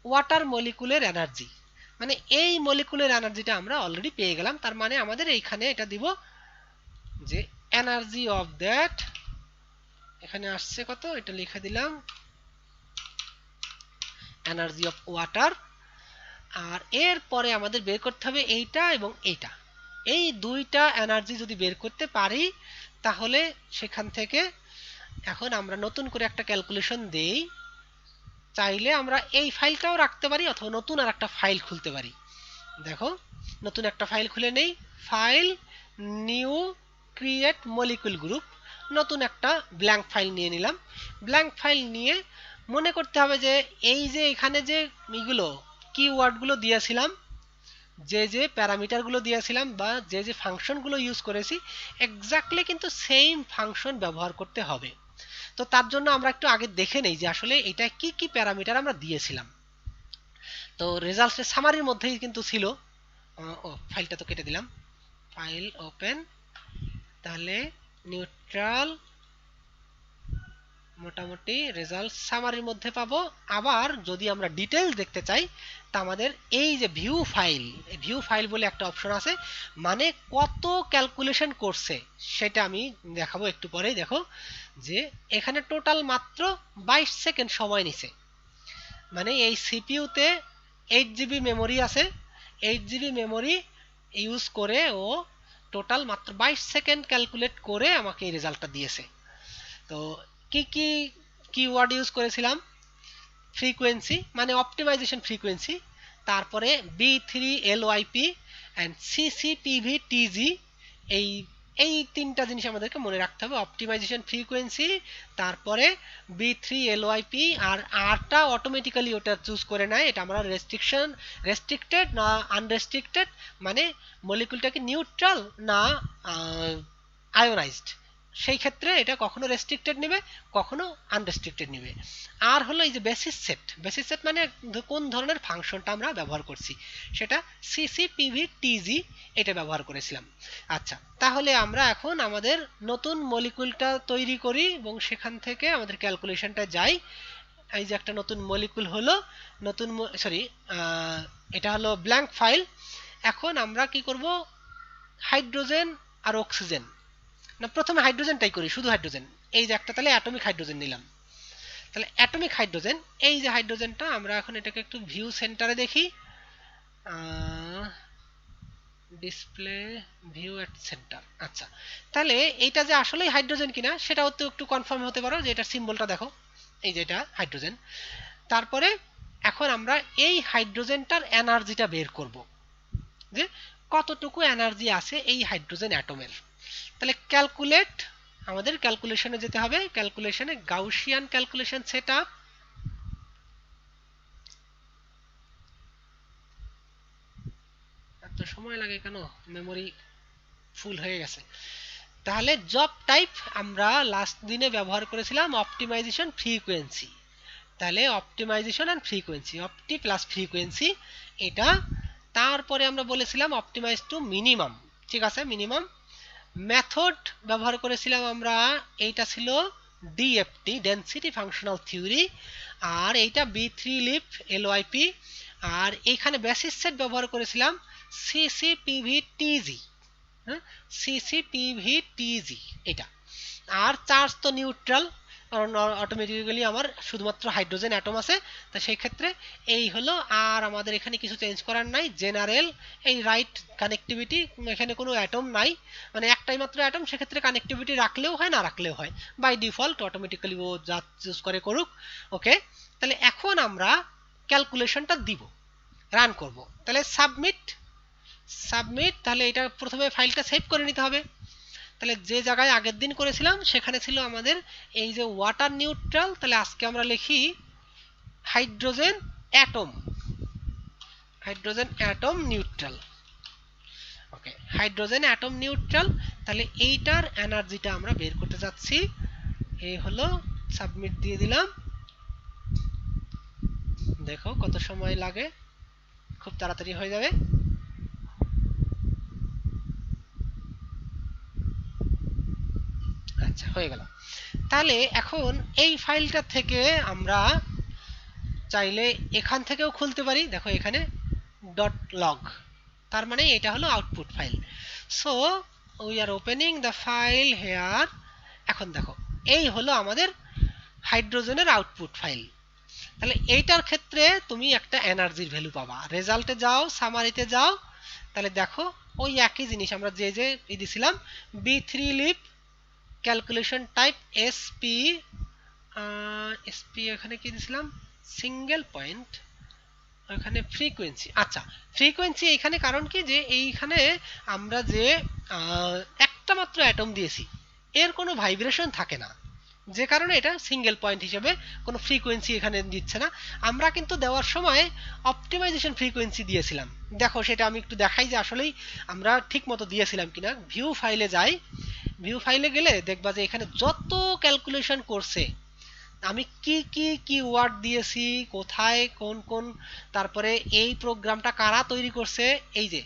Speaker 1: ওয়াটার মলিকুলের এনার্জি। মানে এই মলিকুলের এনার্জিটা আমরা অলরেডি পেয়ে গেলাম। তার মানে আমাদের এইখানে এটা দিব যে এনার্জি অফ দ্যাট, এখানে আসছে কত, এটা লিখে দিলাম এনার্জি অফ ওয়াটার। আর এরপরে আমাদের বের করতে হবে এইটা এবং এইটা, এই দুইটা এনার্জি যদি বের করতে পারি তাহলে সেখান থেকে এখন আমরা নতুন করে একটা ক্যালকুলেশন দেই। চাইলে আমরা এই ফাইলটাও রাখতে পারি অথবা নতুন আর একটা ফাইল খুলতে পারি। দেখো নতুন একটা ফাইল খুলে নেই, file new create molecule group, নতুন একটা ব্ল্যাঙ্ক ফাইল নিয়ে নিলাম। ব্ল্যাঙ্ক ফাইল নিয়ে মনে করতে হবে যে এই যে এখানে যে এগুলো কিওয়ার্ডগুলো দিয়েছিলাম, যে যে প্যারামিটারগুলো দিয়েছিলাম বা যে যে ফাংশনগুলো ইউজ করেছি, এক্স্যাক্টলি কিন্তু সেম ফাংশন ব্যবহার করতে হবে। তো তার জন্য আমরা একটু আগে দেখে নেই যে আসলে এটা কি কি প্যারামিটার আমরা দিয়েছিলাম। তো রেজাল্টের সামারির মধ্যেই কিন্তু ছিল, ও ফাইলটা তো কেটে দিলাম, ফাইল ওপেন, তাহলে নিউট্রাল মোটামুটি রেজাল্ট সামারির মধ্যে পাবো। আবার যদি আমরা ডিটেইলস দেখতে চাই তা আমাদের এই যে ভিউ ফাইল বলে একটা অপশন আছে, মানে কত ক্যালকুলেশন করছে সেটা আমি দেখাবো একটু পরেই। দেখো যে এখানে টোটাল মাত্র 22 সেকেন্ড সময় নিছে, মানে এই সিপিইউতে 8 জিবি মেমোরি আছে, 8 জিবি মেমোরি ইউজ করে ও টোটাল মাত্র 22 সেকেন্ড ক্যালকুলেট করে আমাকে এই রেজাল্টটা দিয়েছে। তো কি কি কিওয়ার্ড ইউজ করেছিলাম, ফ্রিকোয়েন্সি মানে অপটিমাইজেশন ফ্রিকোয়েন্সি, তারপরে B3LYP এন্ড CCPV-TG, এই এই তিনটা জিনিস আমাদেরকে মনে রাখতে হবে, অপটিমাইজেশন ফ্রিকোয়েন্সি, তারপরে B3LYP, আর আরটা অটোমেটিক্যালি ওটা চুজ করে নেয়, এটা আমরা রেস্ট্রিক্টেড না আনরেস্ট্রিক্টেড, মানে মলিকুলটা কি নিউট্রাল না আয়োনাইজড, সেই ক্ষেত্রে এটা কখনো রেস্ট্রিক্টেড নেবে কখনো আনরেস্ট্রিক্টেড নেবে। আর হলো এই যে বেসিস সেট মানে কোন ধরনের ফাংশনটা আমরা ব্যবহার করছি, সেটা CCPV-TG এটা ব্যবহার করেছিলাম। আচ্ছা, তাহলে আমরা এখন আমাদের নতুন মলিকুলটা তৈরি করি এবং সেখান থেকে আমাদের ক্যালকুলেশনটা যাই। এই যে একটা নতুন মলিকুল হলো, নতুন সরি এটা হলো ব্ল্যাঙ্ক ফাইল। এখন আমরা কি করব, হাইড্রোজেন আর অক্সিজেন, না প্রথমে হাইড্রোজেনটাই করি, শুধু হাইড্রোজেন, এই যে একটা তাহলে অ্যাটমিক হাইড্রোজেন নিলাম। তাহলে অ্যাটমিক হাইড্রোজেন, এই যে হাইড্রোজেনটা আমরা এখন এটাকে একটু ভিউ সেন্টারে দেখি, ডিসপ্লে ভিউ এট সেন্টার। আচ্ছা, তাহলে এইটা যে আসলেই হাইড্রোজেন কিনা সেটাও তো একটু কনফার্ম হতে পারো, যে এটার সিম্বলটা দেখো, এই যে এটা হাইড্রোজেন। তারপরে এখন আমরা এই হাইড্রোজেনটার এনার্জিটা বের করব, যে কতটুকু এনার্জি আছে এই হাইড্রোজেন অ্যাটমের। তাহলে ক্যালকুলেট, আমাদের ক্যালকুলেশনে যেতে হবে, ক্যালকুলেশনে গাউসিয়ান ক্যালকুলেশন সেট আপ। এত সময় লাগে কেন, মেমোরি ফুল হয়ে গেছে। তাহলে জব টাইপ আমরা লাস্ট দিনে ব্যবহার করেছিলাম অপটিমাইজেশন ফ্রিকোয়েন্সি। তাহলে optimization and frequency, opti plus frequency এটা। তারপরে আমরা বলেছিলাম অপটিমাইজ টু মিনিমাম, ঠিক আছে, মিনিমাম। মেথড ব্যবহার করেছিলাম আমরা, এইটা ছিল ডিএফটি, ডেনসিটি ফাংশনাল থিওরি, আর এইটা বি3 লিপ এলওয়াইপি। আর এইখানে বেসিস সেট ব্যবহার করেছিলাম সিসিপিভিটিজি, হ্যাঁ, সিসিপিভিটিজি এটা। আর চার্জ তো নিউট্রাল, কারণ অটোমেটিক্যালি আমার শুধুমাত্র হাইড্রোজেন অ্যাটম আছে, তো সেই ক্ষেত্রে এই হলো। আর আমাদের এখানে কিছু চেঞ্জ করার নাই, জেনারেল এই রাইট কানেক্টিভিটি, এখানে কোনো অ্যাটম নাই, মানে একটাই মাত্র অ্যাটম, সেক্ষেত্রে কানেক্টিভিটি রাখলেও হয় না রাখলেও হয়, বাই ডিফল্ট অটোমেটিক্যালি ও যা চুজ করে করুক। ওকে, তাহলে এখন আমরা ক্যালকুলেশনটা দিব, রান করব। তাহলে সাবমিট, সাবমিট। তাহলে এটা প্রথমে ফাইলটা সেভ করে নিতে হবে। তাহলে যে জায়গায় আগের দিন করেছিলাম সেখানে ছিল আমাদের এই যে ওয়াটার নিউট্রাল, তাহলে আজকে আমরা লিখি hydrogen atom, hydrogen atom neutral. Okay, hydrogen atom neutral. তাহলে এইটার এনার্জিটা আমরা বের করতে যাচ্ছি, এই হলো, সাবমিট দিয়ে দিলাম। দেখো কত সময় লাগে, খুব তাড়াতাড়ি হয়ে যাবে। আচ্ছা, হয়ে গেল। তাহলে এখন এই ফাইলটা থেকে আমরা চাইলে এখান থেকেও খুলতে পারি, দেখো এখানে ডট লগ, তার মানে এটা হলো output file. So we are opening the file hair. এখন দেখো এই হলো আমাদের হাইড্রোজেনের আউটপুট ফাইল। তাহলে এইটার ক্ষেত্রে তুমি একটা এনার্জির ভ্যালু পাবা, রেজাল্টে যাও, সামারিতে যাও, তাহলে দেখো ওই একই জিনিস আমরা যে যে দিছিলাম, বি3 LYP calculation type SP, SP এখানে কি দিছিলাম, সিঙ্গেল পয়েন্ট, ওখানে ফ্রিকোয়েন্সি। আচ্ছা, ফ্রিকোয়েন্সি এইখানে কারণ কি, যে এইখানে আমরা যে একটা মাত্র অ্যাটম দিয়েছি, এর কোনো ভাইব্রেশন থাকে না, যে কারণে এটা সিঙ্গেল পয়েন্ট হিসেবে কোনো ফ্রিকোয়েন্সি এখানে দিচ্ছে না। আমরা কিন্তু দেওয়ার সময় অপটিমাইজেশন ফ্রিকোয়েন্সি দিয়েছিলাম, দেখো সেটা আমি একটু দেখাই যে আসলেই আমরা ঠিক মতো দিয়েছিলাম কিনা। ভিউ ফাইলে যাই, ভিউ ফাইলে গেলে দেখবা যে এখানে যত ক্যালকুলেশন করছে, আমি কি কি কিওয়ার্ড দিয়েছি, কোথায় কোন কোন, তারপরে এই প্রোগ্রামটা কারা তৈরি করছে, এই যে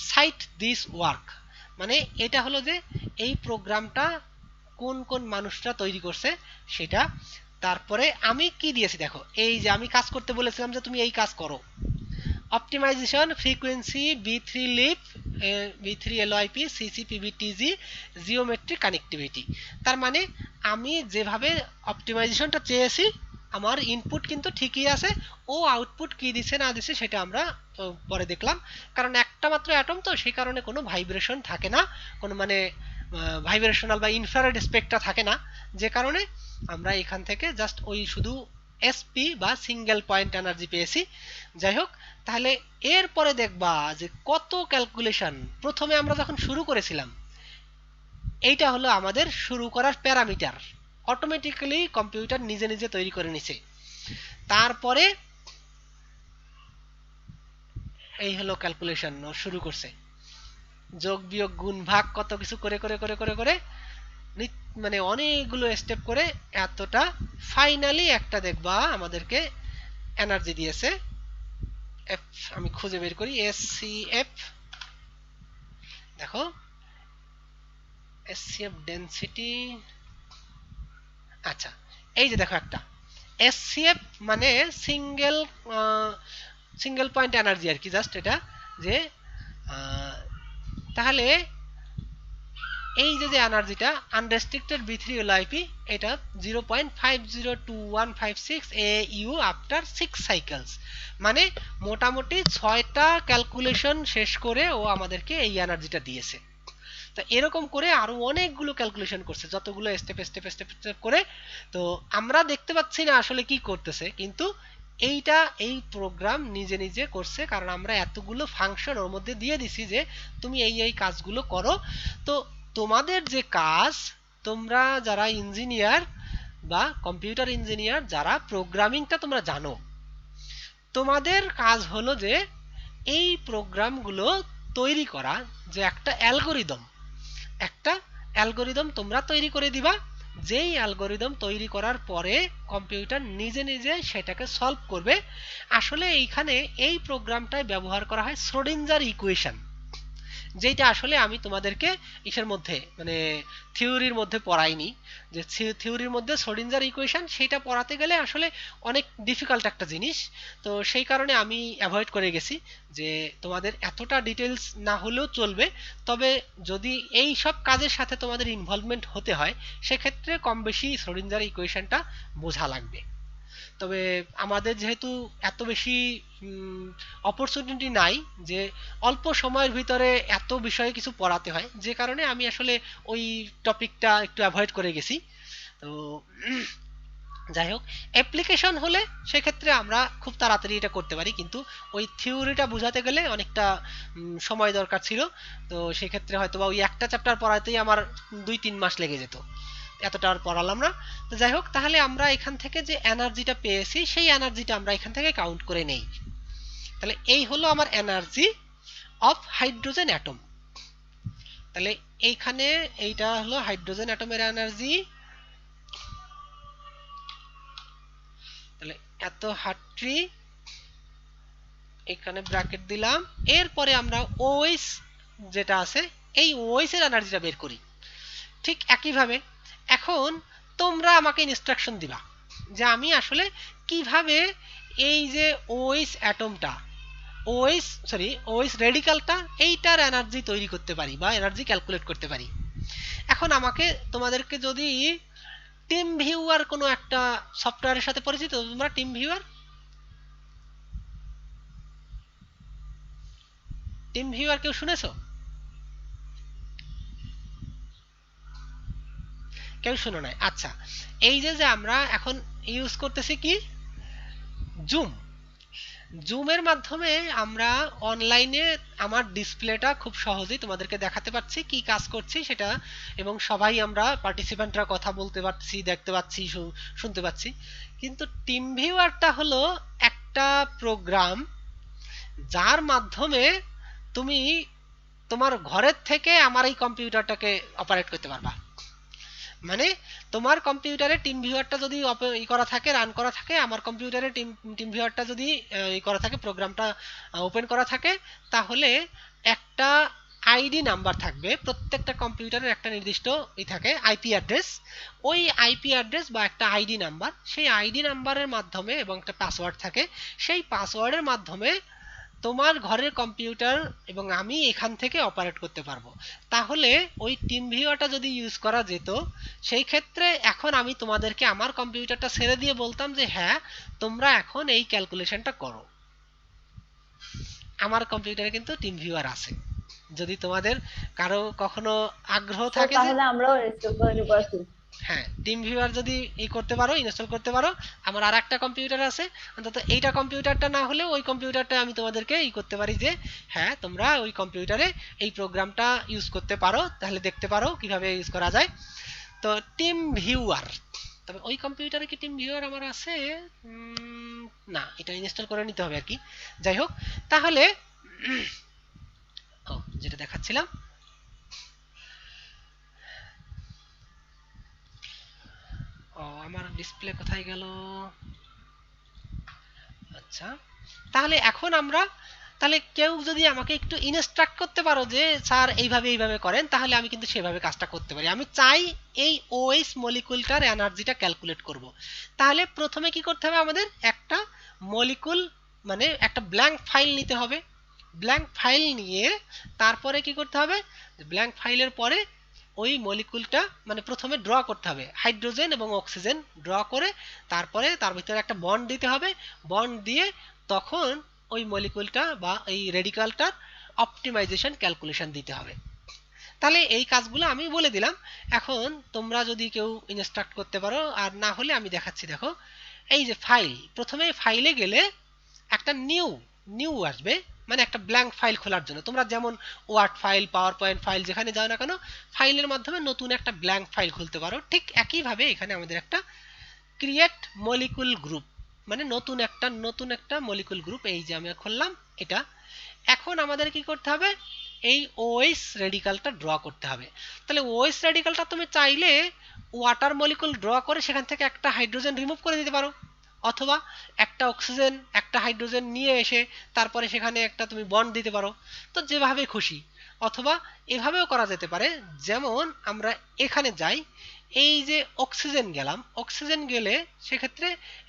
Speaker 1: সাইট দিস ওয়ার্ক, মানে এটা হলো যে এই প্রোগ্রামটা কোন কোন মানুষরা তৈরি করছে সেটা। তারপরে আমি কি দিয়েছি দেখো, এই যে আমি কাজ করতে বলেছিলাম যে তুমি এই কাজ করো, অপটিমাইজেশন ফ্রিকোয়েন্সি বি3 লিপ, বি3 এলওয়াইপি, সিসিপিভিটিজি, জিওমেট্রিক কানেক্টিভিটি। তার মানে আমি যেভাবে অপটিমাইজেশনটা চেয়েছি আমার ইনপুট কিন্তু ঠিকই আছে, ও আউটপুট কি দিছে না দিছে সেটা আমরা পরে দেখলাম। কারণ একটা মাত্র অ্যাটম তো, সেই কারণে কোনো ভাইব্রেশন থাকে না, কোনো মানে ভাইব্রেশনাল বা ইনফ্রারেড স্পেকট্রা থাকে না, যে কারণে আমরা এখান থেকে জাস্ট ওই শুধু এসপি বা সিঙ্গেল পয়েন্ট এনার্জি পেয়েছি। যাই হোক, তাহলে এরপরে দেখবা যে কত ক্যালকুলেশন। প্রথমে আমরা যখন শুরু করেছিলাম, এইটা হলো আমাদের শুরু করার প্যারামিটার, অটোমেটিক্যালি কম্পিউটার নিজে নিজে তৈরি করে নিছে। তারপরে এই হলো ক্যালকুলেশন শুরু করছে, যোগ বিয়োগ গুণ ভাগ কত কিছু করে করে করে করে করে মানে অনেকগুলো স্টেপ করে এতটা, ফাইনালি একটা দেখবা আমাদেরকে এনার্জি দিয়েছে। এফ আমি খুঁজে বের করি, এসসিএফ, দেখো এসসিএফ ডেনসিটি। আচ্ছা, এই যে দেখো একটা এসসিএফ মানে সিঙ্গেল সিঙ্গেল পয়েন্ট এনার্জি আর কি, জাস্ট এটা যে তাহলে এই যে যে এনার্জিটা আনরেস্ট্রিক্টেড বি3 এলআইপি, এটা 0.502156 AU আফটার 6 সাইকেলস, মানে মোটামুটি 6টা ক্যালকুলেশন শেষ করে ও আমাদেরকে এই এনার্জিটা দিয়েছে। তো এরকম করে আরো অনেকগুলো ক্যালকুলেশন করছে, যতগুলো স্টেপ স্টেপ স্টেপ স্টেপ করে। তো আমরা দেখতে পাচ্ছি না আসলে কি করতেছে, কিন্তু এইটা এই প্রোগ্রাম নিজে নিজে করছে, কারণ আমরা এতগুলো ফাংশন ওর মধ্যে দিয়ে দিছি যে তুমি এই এই কাজগুলো করো। তো তোমাদের যে কাজ, তোমরা যারা ইঞ্জিনিয়ার বা কম্পিউটার ইঞ্জিনিয়ার যারা প্রোগ্রামিংটা তোমরা জানো, তোমাদের কাজ হলো যে এই প্রোগ্রামগুলো তৈরি করা, যে একটা অ্যালগোরিদম তোমরা তৈরি করে দিবা, যেই অ্যালগোরিদম তৈরি করার পরে কম্পিউটার নিজে নিজে সেটাকে সলভ করবে। আসলে এইখানে এই প্রোগ্রামটায় ব্যবহার করা হয় শ্রোডিঞ্জার ইকুয়েশন, যেটা আসলে আমি তোমাদেরকে ইসের মধ্যে মানে থিওরির মধ্যে পড়াইনি। যে থিওরির মধ্যে শ্রোডিঞ্জার ইকুয়েশন সেটা পড়াতে গেলে আসলে অনেক ডিফিকাল্ট একটা জিনিস, তো সেই কারণে আমি অ্যাভয়েড করে গেছি যে তোমাদের এতটা ডিটেলস না হলেও চলবে, তবে যদি এই সব কাজের সাথে তোমাদের ইনভলভমেন্ট হতে হয় সেক্ষেত্রে কম বেশি শ্রোডিঞ্জার ইকুয়েশনটা বোঝা লাগবে। তবে আমাদের যেহেতু এত বেশি অপরচুনিটি নাই যে অল্প সময়ের ভিতরে এত বিষয়ে কিছু পড়াতে হয়, যে কারণে আমি আসলে ওই টপিকটা একটু অ্যাভয়েড করে গেছি। তো যাই হোক, অ্যাপ্লিকেশন হলে সেক্ষেত্রে আমরা খুব তাড়াতাড়ি এটা করতে পারি, কিন্তু ওই থিওরিটা বোঝাতে গেলে অনেকটা সময় দরকার ছিল। তো সেক্ষেত্রে হয়তো বা ওই একটা চ্যাপ্টার পড়াতেই আমার 2-3 মাস লেগে যেত, এতটা আর পড়ালাম না। তো যাই হোক, তাহলে আমরা এখান থেকে যে এনার্জিটা পেয়েছি সেই এনার্জিটা আমরা এখান থেকে কাউন্ট করে নেই। তাহলে এই হলো আমার এনার্জি অফ হাইড্রোজেন অ্যাটম। তাহলে এইখানে এইটা হলো হাইড্রোজেন অ্যাটমের এনার্জি। তাহলে এত হার্ট্রি এখানে ব্র্যাকেট দিলাম। এরপরে আমরা ওএইচ যেটা আছে এই ওএইচ এর এনার্জিটা বের করি। ঠিক একইভাবে এখন তোমরা আমাকে ইনস্ট্রাকশন দিবা যে আমি আসলে কিভাবে এই যে ওএইচ অ্যাটমটা ওএইচ রেডিকালটা এইটার এনার্জি তৈরি করতে পারি বা এনার্জি ক্যালকুলেট করতে পারি। এখন আমাকে তোমাদেরকে যদি টিম ভিউয়ার কোনো একটা সফটওয়্যারের সাথে পরিচিত তোমরা? টিম ভিউয়ার কেউ শুনেছো? কেউ শুনো নাই? আচ্ছা, এই যে যে আমরা এখন ইউজ করতেছি কি জুমের মাধ্যমে আমরা অনলাইনে আমার ডিসপ্লেটা খুব সহজেই তোমাদেরকে দেখাতে পাচ্ছি, কি কাজ করছি সেটা, এবং সবাই আমরা পার্টিসিপেন্টরা কথা বলতে পারছি, দেখতে পাচ্ছি, শুনতে পাচ্ছি। কিন্তু টিম ভিউয়ারটা হলো একটা প্রোগ্রাম যার মাধ্যমে তুমি তোমার ঘরের থেকে আমার এই কম্পিউটারটাকে অপারেট করতে পারবা। মানে তোমার কম্পিউটারে টিম ভিউয়ারটা যদি করা থাকে, রান করা থাকে, আমার কম্পিউটারে টিম ভিউয়ারটা যদি করা থাকে, প্রোগ্রামটা ওপেন করা থাকে, তাহলে একটা আইডি নাম্বার থাকবে। প্রত্যেকটা কম্পিউটারের একটা নির্দিষ্ট থাকে আইপি অ্যাড্রেস। ওই আইপি অ্যাড্রেস বা একটা আইডি নাম্বার, সেই আইডি নাম্বারের মাধ্যমে এবং একটা পাসওয়ার্ড থাকে, সেই পাসওয়ার্ডের মাধ্যমে তোমার ঘরের কম্পিউটার এবং আমি এখান থেকে অপারেট করতে পারবো। তাহলে ওই টিম ভিউয়ারটা যদি ইউজ করা যেত, সেই ক্ষেত্রে এখন আমি তোমাদেরকে আমার কম্পিউটারটা ছেড়ে দিয়ে বলতাম যে হ্যাঁ তোমরা এখন এই ক্যালকুলেশনটা করো। আমার কম্পিউটারে কিন্তু টিম ভিউয়ার আছে। যদি তোমাদের কারো কখনো আগ্রহ থাকে যে
Speaker 3: তাহলে আমরাও ইনস্টল করে নিব আর কি।
Speaker 1: হ্যাঁ, টিম ভিউয়ার যদি করতে পারো, ইনস্টল করতে পারো। আমার আর একটা কম্পিউটার আছে, অন্তত এইটা কম্পিউটারটা না হলেও ওই কম্পিউটারটা আমি তোমাদেরকে করতে পারি যে হ্যাঁ তোমরা ওই কম্পিউটারে এই প্রোগ্রামটা ইউজ করতে পারো, তাহলে দেখতে পারো কিভাবে ইউজ করা যায়। তো টিম ভিউয়ার, তবে ওই কম্পিউটারে কি টিম ভিউয়ার আমার আছে? না, এটা ইনস্টল করে নিতে হবে আর কি। যাই হোক, তাহলে যেটা দেখাচ্ছিলাম, আমার ডিসপ্লে কোথায় গেল? আচ্ছা, তাহলে এখন আমরা কেউ যদি আমাকে একটু ইনস্ট্রাক্ট করতে পারো যে স্যার এইভাবে করেন, তাহলে আমি কিন্তু সেভাবে কাজটা করতে পারি। আমি চাই এই ওএইচ মলিকুলটার এনার্জিটা ক্যালকুলেট করব। তাহলে প্রথমে কি করতে হবে? আমাদের একটা মলিকুল মানে একটা ব্ল্যাঙ্ক ফাইল নিতে হবে। ব্ল্যাঙ্ক ফাইল নিয়ে তারপরে কি করতে হবে? ব্ল্যাঙ্ক ফাইলের পরে ওই মলিকুলটা মানে প্রথমে ড্র করতে হবে, হাইড্রোজেন এবং অক্সিজেন ড্র করে তারপরে তার ভিতরে একটা বন্ড দিতে হবে। বন্ড দিয়ে তখন ওই মলিকুলটা বা এই রেডিকালটার অপটিমাইজেশন ক্যালকুলেশন দিতে হবে। তাহলে এই কাজগুলো আমি বলে দিলাম। এখন তোমরা যদি কেউ ইনস্ট্রাক্ট করতে পারো, আর না হলে আমি দেখাচ্ছি। দেখো, এই যে ফাইল, প্রথমে ফাইলে গেলে একটা নিউ আসবে, মানে একটা ব্ল্যাঙ্ক ফাইল খোলার জন্য। তোমরা যেমন word file, PowerPoint file যেখানে যাও না কেন, ফাইলের মাধ্যমে নতুন একটা ব্ল্যাঙ্ক ফাইল খুলতে পারো। ঠিক একইভাবে এখানে আমাদের একটা ক্রিয়েট মলিকুল গ্রুপ, মানে নতুন একটা মলিকুল গ্রুপ, এই যে আমি খুললাম এটা। এখন আমাদের কি করতে হবে, এই ওএইচ রেডিকালটা ড্র করতে হবে। তাহলে ওএইচ রেডিকালটা তুমি চাইলে ওয়াটার মলিকুল ড্র করে সেখান থেকে একটা হাইড্রোজেন রিমুভ করে দিতে পারো, অথবা একটা অক্সিজেন একটা হাইড্রোজেন নিয়ে এসে তারপরে সেখানে একটা তুমি বন্ড দিতে পারো, তো যেভাবে খুশি। অথবা এভাবেও করা যেতে পারে, যেমন আমরা এখানে যাই, এই যে অক্সিজেন গেলাম, অক্সিজেন গেলে সেক্ষেত্রে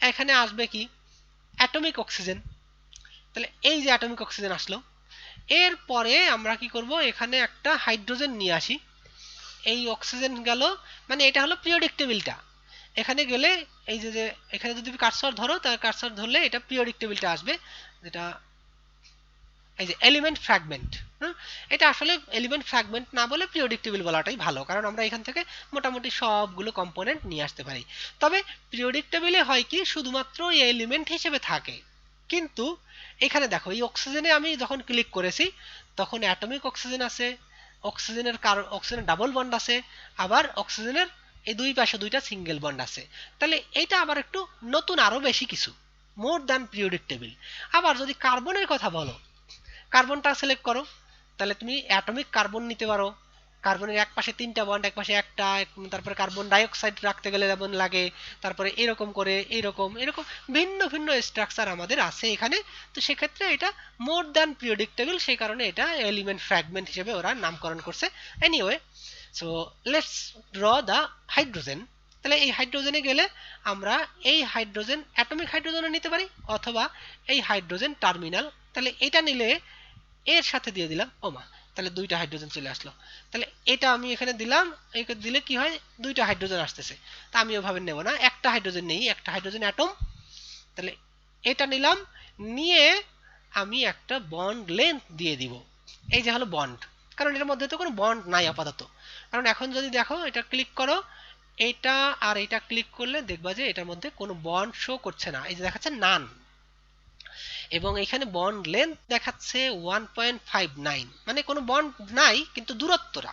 Speaker 1: এখানে আসবে কি অ্যাটমিক অক্সিজেন। তাহলে এই যে অ্যাটমিক অক্সিজেন আসলো, এরপরে আমরা কি করব, এখানে একটা হাইড্রোজেন নিয়ে আসি। এই অক্সিজেন গেল, মানে এটা হলো পিরিয়ডিক টেবিলটা। এখানে গেলে এই যে এখানে যদি কার্সর ধরো, তার কার্সর ধরলে এটা পিরিয়ডিক টেবিলটা আসবে, যেটা এই যে এলিমেন্ট ফ্র্যাগমেন্ট। এটা আসলে এলিমেন্ট ফ্র্যাগমেন্ট না বলে পিরিয়ডিক টেবিল বলাটাই ভালো, কারণ আমরা এখান থেকে মোটামুটি সবগুলো কম্পোনেন্ট নিয়ে আসতে পারি। তবে পিরিয়ডিক টেবিলে হয় কি, শুধুমাত্র এলিমেন্ট হিসেবে থাকে। কিন্তু এখানে দেখো, এই অক্সিজেনে আমি যখন ক্লিক করেছি তখন অ্যাটমিক অক্সিজেন আছে, অক্সিজেনের ডাবল বন্ড আছে, আবার অক্সিজেনের এই দুই পাশে দুইটা সিঙ্গেল বন্ড আছে। তাহলে এটা আবার একটু নতুন, আরো বেশি কিছু, মোর দ্যান পিরিয়ডিক টেবিল। আবার যদি কার্বনের কথা বলো, কার্বনটা সিলেক্ট করো, তাহলে তুমি অ্যাটমিক কার্বন নিতে পারো। কার্বনের এক পাশে তিনটা বন্ড, এক পাশে একটা, তারপরে কার্বন ডাইঅক্সাইড রাখতে গেলে যেমন লাগে, তারপরে এরকম করে এরকম এরকম ভিন্ন ভিন্ন স্ট্রাকচার আমাদের আছে এখানে। তো সেক্ষেত্রে এটা মোর দ্যান পিরিয়ডিক টেবিল, সেই কারণে এটা এলিমেন্ট ফ্র্যাগমেন্ট হিসেবে ওরা নামকরণ করছে। Anyway, so let's draw the hydrogen. তাহলে এই হাইড্রোজেনে গেলে আমরা এই হাইড্রোজেন অ্যাটমিক হাইড্রোজেনও নিতে পারি, অথবা এই হাইড্রোজেন টার্মিনাল। তাহলে এটা নিলে এর সাথে দিয়ে দিলাম, ওমা, তাহলে দুইটা হাইড্রোজেন চলে আসলো। তাহলে এটা আমি এখানে দিলাম, এটা দিলে কি হয়, দুইটা হাইড্রোজেন আসতেছে। তা আমি ওভাবে নেব না, একটা হাইড্রোজেন নেই, একটা হাইড্রোজেন অ্যাটম। তাহলে এটা নিলাম, নিয়ে আমি একটা বন্ড লেন্থ দিয়ে দিব। এই যে হলো বন্ড, কারণ এর মধ্যে তো কোনো বন্ড নাই আপাতত। কারণ এখন যদি দেখো, এটা ক্লিক করো, এটা আর এটা ক্লিক করলে দেখবা যে এটার মধ্যে কোনো বন্ড শো করছে না, এই যে দেখাচ্ছে নান। এবং এখানে বন্ড লেন্থ দেখাচ্ছে 1.59, মানে কোনো বন্ড নাই, কিন্তু দূরত্বটা।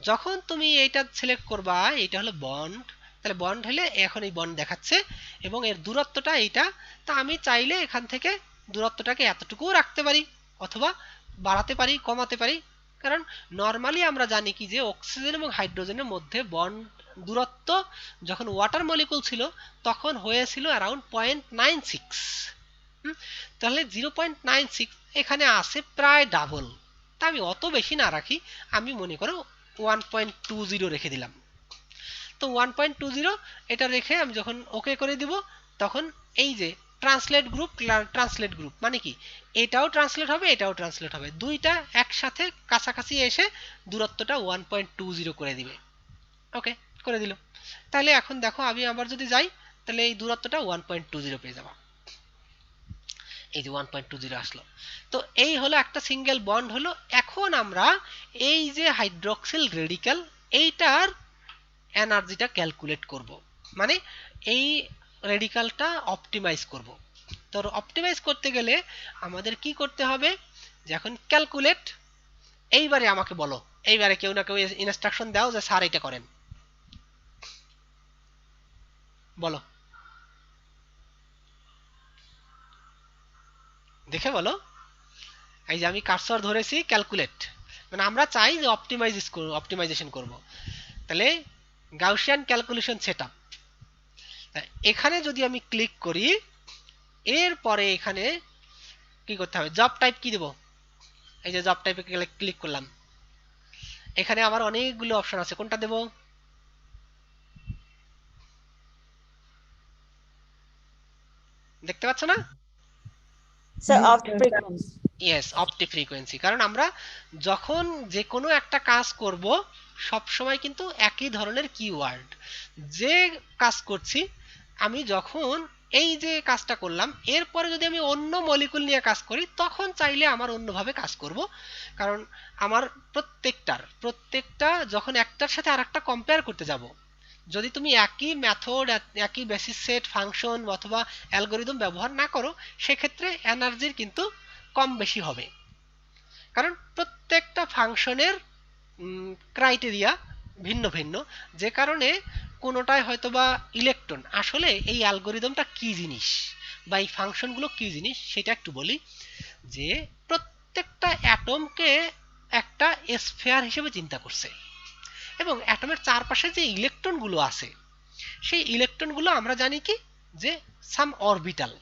Speaker 1: যখন তুমি এইটা সিলেক্ট করবা, এটা হলো বন্ড, তাহলে বন্ড হলে এখন এই বন্ড দেখাচ্ছে এবং এর দূরত্বটা এইটা। তা আমি চাইলে এখান থেকে দূরত্বটাকে এতটুকুও রাখতে পারি, অথবা বাড়াতে পারি, কমাতে পারি। কারণ নর্মালি আমরা জানি কি যে অক্সিজেন এবং হাইড্রোজেনের মধ্যে বন্ড দূরত্ব যখন ওয়াটার মলিকুল ছিল তখন হয়েছিল অ্যারাউন্ড 0.96। তাহলে 0.96 এখানে আসে প্রায় ডাবল। তা আমি অত বেশি না রাখি, আমি মনে করো 1.20 রেখে দিলাম। তো 1.20 এটা রেখে আমি যখন ওকে করে দিব, তখন এই যে ট্রান্সলেট গ্রুপ মানে কি, এটাও ট্রান্সলেট হবে, এটাও ট্রান্সলেট হবে, দুইটা একসাথে কাছাকাছি এসে দূরত্বটা 1.20 করে দিবে। ওকে করে দিল। তাহলে এখন দেখো, আমি আবার যদি যাই, তাহলে এই দূরত্বটা 1.20 পেয়ে যাবো। এই যে 1.20 আসলো। তো এই হলো একটা সিঙ্গেল বন্ড হলো। এখন আমরা এই যে হাইড্রক্সিল রেডিক্যাল, এইটার এনার্জিটা ক্যালকুলেট করব, মানে এই রেডিক্যালটা অপটিমাইজ করব। তো অপটিমাইজ করতে গেলে আমাদের কি করতে হবে, যে এখন ক্যালকুলেট, এইবারে আমাকে বলো, এইবারে কেউ না কেউ ইনস্ট্রাকশন দাও যে স্যার এটা করেন, বলো, দেখে বলো। এই যে আমি কার্সর ধরেছি, ক্যালকুলেট, মানে আমরা চাই যে অপটিমাইজেশন করব। তাহলে গাউসিয়ান ক্যালকুলেশন সেটআপ, এখানে যদি আমি ক্লিক করি, এরপরে এখানে কি করতে হবে, জব টাইপ কি দেব, এই যে জব টাইপে ক্লিক করলাম, এখানে আবার অনেকগুলো অপশন আছে, কোনটা দেব, দেখতে পাচ্ছ না?
Speaker 4: Sir of frequency.
Speaker 1: Yes, opti frequency. কারণ আমরা যখন যে কোনো একটা কাজ করব, সব সময় কিন্তু একই ধরনের কিওয়ার্ড, যে কাজ করছি আমি, যখন এই যে কাজটা করলাম, এরপরে যদি আমি অন্য মলিকুল নিয়ে কাজ করি, তখন চাইলে আমার অন্যভাবে কাজ করব। কারণ আমার প্রত্যেকটা যখন একটার সাথে আরেকটা কম্পেয়ার করতে যাব, যদি তুমি একই মেথড, একই বেসিস সেট, ফাংশন অথবা অ্যালগরিদম ব্যবহার না করো, সেক্ষেত্রে এনার্জির কিন্তু কম বেশি হবে, কারণ প্রত্যেকটা ফাংশনের ক্রাইটেরিয়া ভিন্ন ভিন্ন, যে কারণে কোনোটায় হয়তোবা ইলেকট্রন, আসলে এই অ্যালগরিদমটা কি জিনিস বা এই ফাংশনগুলো কি জিনিস সেটা একটু বলি। যে প্রত্যেকটা অ্যাটমকে একটা স্ফিয়ার হিসেবে চিন্তা করছে, এবং অ্যাটমের চারপাশে যে ইলেকট্রনগুলো আছে সেই ইলেকট্রনগুলো আমরা জানি কি যে সাম অরবিটাল,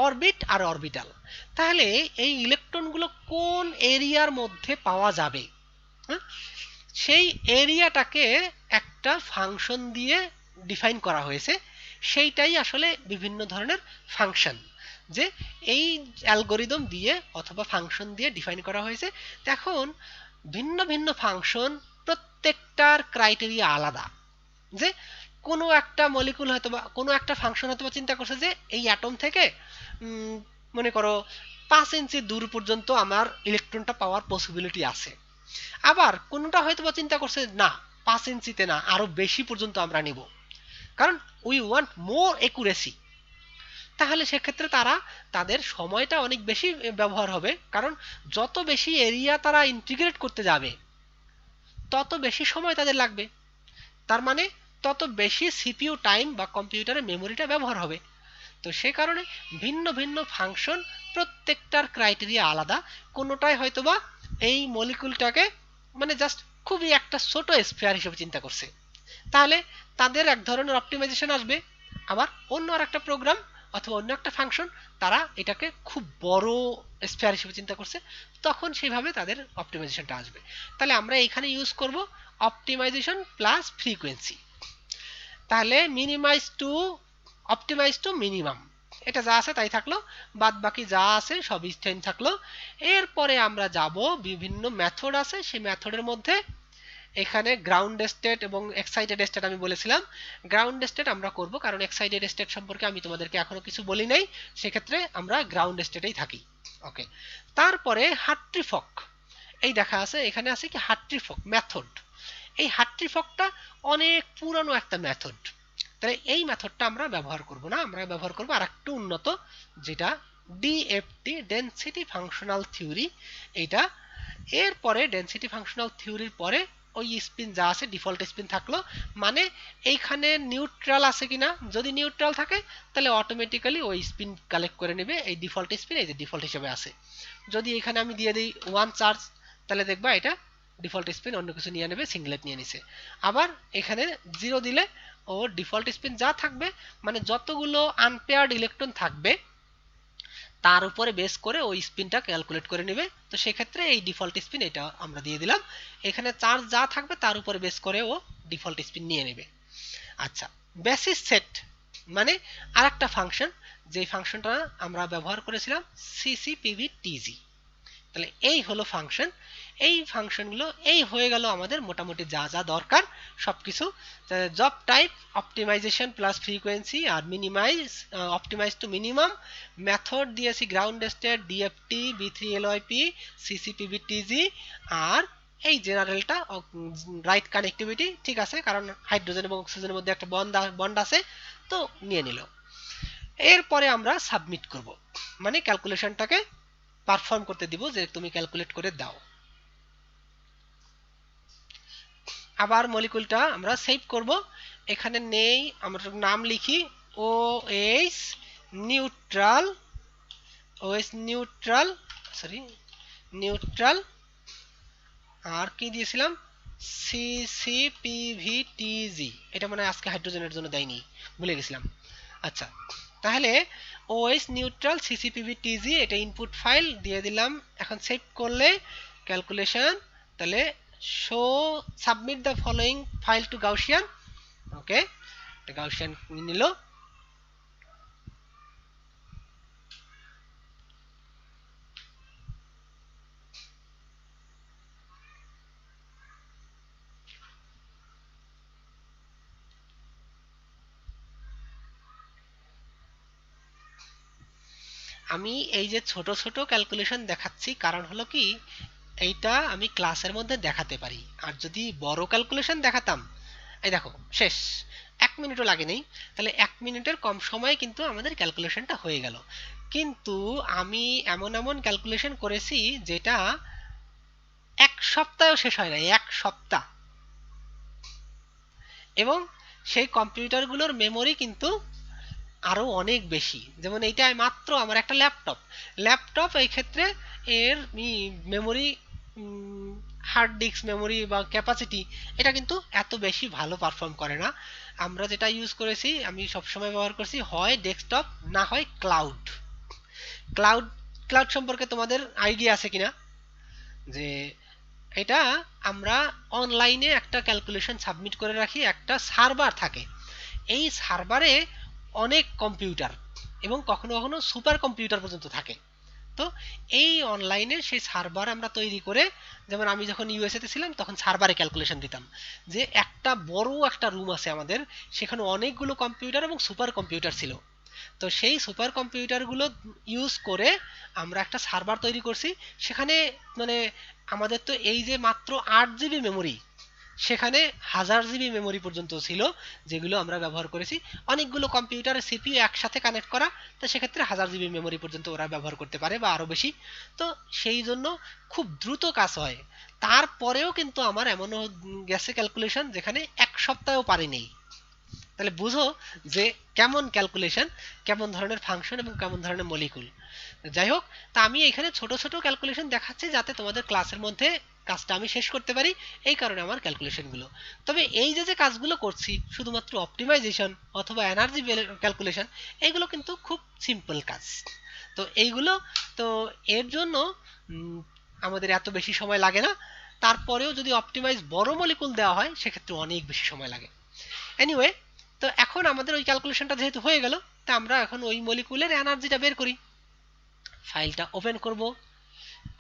Speaker 1: অরবিট আর অরবিটাল। তাহলে এই ইলেকট্রনগুলো কোন এরিয়ার মধ্যে পাওয়া যাবে, হ্যাঁ, সেই এরিয়াটাকে একটা ফাংশন দিয়ে ডিফাইন করা হয়েছে। সেইটাই আসলে বিভিন্ন ধরনের ফাংশন, যে এই অ্যালগরিদম দিয়ে অথবা ফাংশন দিয়ে ডিফাইন করা হয়েছে। এখন ভিন্ন ভিন্ন ফাংশন, প্রত্যেকটার ক্রাইটেরিয়া আলাদা। যে কোনো একটা মলিকুল হয়তো বা কোনো একটা ফাংশন হয়তো বা চিন্তা করছে যে এই অ্যাটম থেকে মনে করো 5 ইঞ্চি দূর পর্যন্ত আমার ইলেকট্রনটা পাওয়ার পসিবিলিটি আছে। আবার কোনোটা হয়তো বা চিন্তা করছে না, 5 ইঞ্চিতে না, আরো বেশি পর্যন্ত আমরা নিব, কারণ উই ওয়ান্ট মোর একুরেসি। তাহলে সেক্ষেত্রে তারা তাদের সময়টা অনেক বেশি ব্যবহার হবে, কারণ যত বেশি এরিয়া তারা ইন্টিগ্রেট করতে যাবে তত বেশি সময় তাদের লাগবে, তার মানে তত বেশি সিপিইউ টাইম বা কম্পিউটারের মেমোরিটা ব্যবহার হবে। তো সে কারণে ভিন্ন ভিন্ন ফাংশন, প্রত্যেকটার ক্রাইটেরিয়া আলাদা। কোনোটাই হয়তোবা এই মলিকুলটাকে মানে জাস্ট খুবই একটা ছোট স্ফিয়ার হিসেবে চিন্তা করছে, তাহলে তাদের এক ধরনের অপটিমাইজেশন আসবে। আবার অন্য আর একটা প্রোগ্রাম অথবা অন্য একটা ফাংশন তারা এটাকে খুব বড় স্ফিয়ার হিসেবে চিন্তা করছে, তখন সেইভাবে তাদের অপটিমাইজেশনটা আসবে। তাহলে আমরা এখানে ইউজ করব অপটিমাইজেশন প্লাস ফ্রিকোয়েন্সি। তাহলে minimize to optimize to minimum, এটা যা আছে তাই থাকলো, বাদ বাকি যা আছে সবই সেম থাকলো। এরপরে আমরা যাব বিভিন্ন মেথড আছে, সেই মেথডের মধ্যে এখানে গ্রাউন্ড স্টেট এবং এক্সাইটেড স্টেট আমি বলেছিলাম। গ্রাউন্ড স্টেট আমরা করব কারণ এক্সাইটেড স্টেট সম্পর্কে আমি তোমাদেরকে এখনো কিছু বলি নাই, সেক্ষেত্রে আমরা গ্রাউন্ড স্টেটেই থাকি। ওকে, তারপরে হার্ট্রি-ফক, এই দেখা আছে এখানে আছে কি হার্ট্রি-ফক মেথড। এই হার্ট্রি-ফকটা অনেক পুরানো একটা মেথড, তাহলে এই মেথডটা আমরা ব্যবহার করব না, আমরা ব্যবহার করব আরেকটু উন্নত, যেটা ডিএফটি, ডেনসিটি ফাংশনাল থিওরি। এইটা এরপরে ডেনসিটি ফাংশনাল থিওরির পরে ওই স্পিন যা আছে ডিফল্ট স্পিন থাকলো, মানে এইখানে নিউট্রাল আছে কিনা, যদি নিউট্রাল থাকে তাহলে অটোমেটিক্যালি ওই স্পিন কালেক্ট করে নেবে এই ডিফল্ট স্পিন, এই যে ডিফল্ট হিসেবে আছে। যদি এখানে আমি দিয়ে দিই 1 চার্জ, তাহলে দেখবা এটা ডিফল্ট স্পিন অন্য কিছু নিয়ে নেবে, সিঙ্গলেট নিয়ে নিছে। আবার এখানে 0 দিলে ও ডিফল্ট স্পিন যা থাকবে, মানে যতগুলো আনপেয়ার্ড ইলেকট্রন থাকবে তার উপরে বেস করে ওই স্পিনটা ক্যালকুলেট করে নেবে। তো সেক্ষেত্রে এই ডিফল্ট স্পিন এটা আমরা দিয়ে দিলাম, এখানে চার্জ যা থাকবে তার উপরে বেস করে ও ডিফল্ট স্পিন নিয়ে নেবে। আচ্ছা, বেসিস সেট মানে আরেকটা ফাংশন, যে ফাংশনটা আমরা ব্যবহার করেছিলাম সিসিপিভি-টিজি। তাহলে এই হলো ফাংশন, এই ফাংশনগুলো এই হয়ে গেল আমাদের মোটামুটি যা যা দরকার সবকিছু। Job type optimization plus frequency আর minimize, optimize to minimum, method দিয়েছি ground state, DFT, B three LYP, CCPVTZ, আর এই জেনারেলটা রাইট কানেক্টিভিটি। ঠিক আছে, কারণ হাইড্রোজেন এবং অক্সিজেনের মধ্যে একটা বন্ড আছে, তো নিয়ে নিল। এরপরে আমরা সাবমিট করব, মানে ক্যালকুলেশনটাকে পারফর্ম করতে দিব, যে তুমি ক্যালকুলেট করে দাও। আবার মলিকুলটা আমরা সেভ করব, এখানে নেই, আমরা নাম লিখি OH neutral, OH neutral, sorry neutral, আর কি দিয়েছিলাম সিসিপিভি-টিজি, এটা মানে আজকে হাইড্রোজেনের জন্য দেয়নি, ভুলে গেছিলাম। আচ্ছা, তাহলে OH নিউট্রাল সিসিপিভি-টিজি এটা ইনপুট ফাইল দিয়ে দিলাম। এখন সেভ করলে ক্যালকুলেশন, তাহলে show submit the following file to Gaussian. Okay, এটা গাউসিয়ান নিল। আমি এই যে ছোট ছোট ক্যালকুলেশন দেখাচ্ছি, কারণ হলো কি এইটা আমি ক্লাসের মধ্যে দেখাতে পারি, আর যদি বড় ক্যালকুলেশন দেখাতাম এই দেখো শেষ, 1 মিনিটও লাগে নেই। তাহলে 1 মিনিটের কম সময়ে কিন্তু আমাদের ক্যালকুলেশনটা হয়ে গেল। কিন্তু আমি এমন এমন ক্যালকুলেশন করেছি যেটা 1 সপ্তাহেও শেষ হয় না, 1 সপ্তাহ। এবং সেই কম্পিউটারগুলোর মেমোরি কিন্তু আরো অনেক বেশি। যেমন এইটা মাত্র আমার একটা ল্যাপটপ এই ক্ষেত্রে এর মেমোরি, হার্ড ডিস্ক মেমোরি বা ক্যাপাসিটি, এটা কিন্তু এত বেশি ভালো পারফর্ম করে না। আমরা যেটা ইউজ করেছি, আমি সবসময় ব্যবহার করছি হয় ডেস্কটপ না হয় ক্লাউড। ক্লাউড ক্লাউড সম্পর্কে তোমাদের আইডিয়া আছে কিনা? যে এটা আমরা অনলাইনে একটা ক্যালকুলেশন সাবমিট করে রাখি, একটা সার্ভার থাকে, এই সার্ভারে অনেক কম্পিউটার এবং কখনো কখনো সুপার কম্পিউটার পর্যন্ত থাকে। তো এই অনলাইনে সেই সার্ভার আমরা তৈরি করে, যেমন আমি যখন ইউএসএ তে ছিলাম তখন সার্ভারে ক্যালকুলেশন দিতাম, যে একটা বড় একটা রুম আছে আমাদের, সেখানে অনেকগুলো কম্পিউটার এবং সুপার কম্পিউটার ছিল। তো সেই সুপার কম্পিউটারগুলো ইউজ করে আমরা একটা সার্ভার তৈরি করছি। সেখানে মানে আমাদের তো এই যে মাত্র 8 জিবি মেমোরি, সেখানে 1000 জিবি মেমোরি পর্যন্ত ছিল, যেগুলো আমরা ব্যবহার করেছি। অনেকগুলো কম্পিউটারের সিপিইউ একসাথে কানেক্ট করা, তো সেক্ষেত্রে 1000 জিবি মেমোরি পর্যন্ত ওরা ব্যবহার করতে পারে বা আরো বেশি। তো সেই জন্য খুব দ্রুত কাজ হয়। তারপরেও কিন্তু আমার এমনও গেছে ক্যালকুলেশন যেখানে 1 সপ্তাহেও পারিনি। তাহলে বুঝো যে কেমন ক্যালকুলেশন, কেমন ধরনের ফাংশন এবং কেমন ধরনের মলিকুল। যাই হোক, তা আমি এখানে ছোট ছোট ক্যালকুলেশন দেখাচ্ছি যাতে তোমাদের ক্লাসের মধ্যে কাজটা আমি শেষ করতে পারি, এই কারণে আমার ক্যালকুলেশনগুলো। তবে এই যে যে কাজগুলো করছি শুধুমাত্র অপটিমাইজেশন অথবা এনার্জি ক্যালকুলেশন, এইগুলো কিন্তু খুব সিম্পল কাজ। তো এইগুলো, তো এর জন্য আমাদের এত বেশি সময় লাগে না। তারপরেও যদি অপটিমাইজ বড় মলিকুল দেওয়া হয় সেক্ষেত্রে অনেক বেশি সময় লাগে। এনিওয়ে, তো এখন আমাদের ওই ক্যালকুলেশনটা যেহেতু হয়ে গেল, তা আমরা এখন ওই মলিকুলের এনার্জিটা বের করি। ফাইলটা ওপেন করব,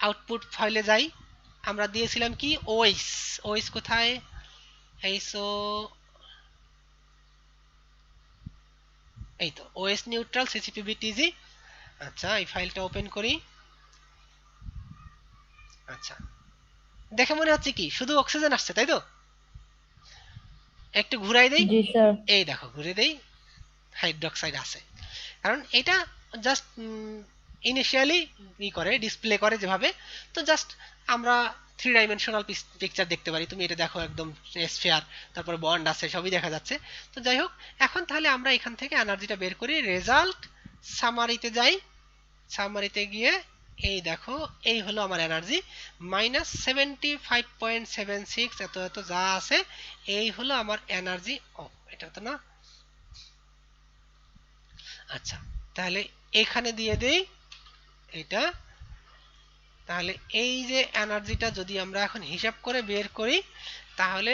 Speaker 1: আউটপুট ফাইলে যাই। আমরা দিয়েছিলাম কি ওএস, ওএস কোথায়, এইসো, এই তো ওএস নিউট্রাল সিসিপিবিটিজি। আচ্ছা, এই ফাইলটা ওপেন করি। আচ্ছা, দেখে মনে হচ্ছে কি শুধু অক্সিজেন আসছে, তাই তো? একটু ঘুরাই দেই,
Speaker 3: জি স্যার।
Speaker 1: এই দেখো ঘুরে দেই, হাইড্রোক্সাইড আছে। কারণ এটা জাস্ট ইনিশিয়ালি করে ডিসপ্লে করে যেভাবে, তো জাস্ট আমরা 3 ডাইমেনশনাল পিকচার দেখতে পারি। তুমি এটা দেখো একদম স্ফিয়ার, তারপর বন্ড আছে, সবই দেখা যাচ্ছে। তো যাই হোক, এখন তাহলে আমরা এখান থেকে এনার্জিটা বের করি। রেজাল্ট সামারিতে যাই, সামারিতে গিয়ে এই দেখো এই হলো আমার এনার্জি -75.76, এত এত যা আছে এই হলো আমার এনার্জি। ও এটা তো না, আচ্ছা তাহলে এখানে দিয়ে দেই এটা। তাহলে এই যে এনার্জিটা যদি আমরা এখন হিসাব করে বের করি, তাহলে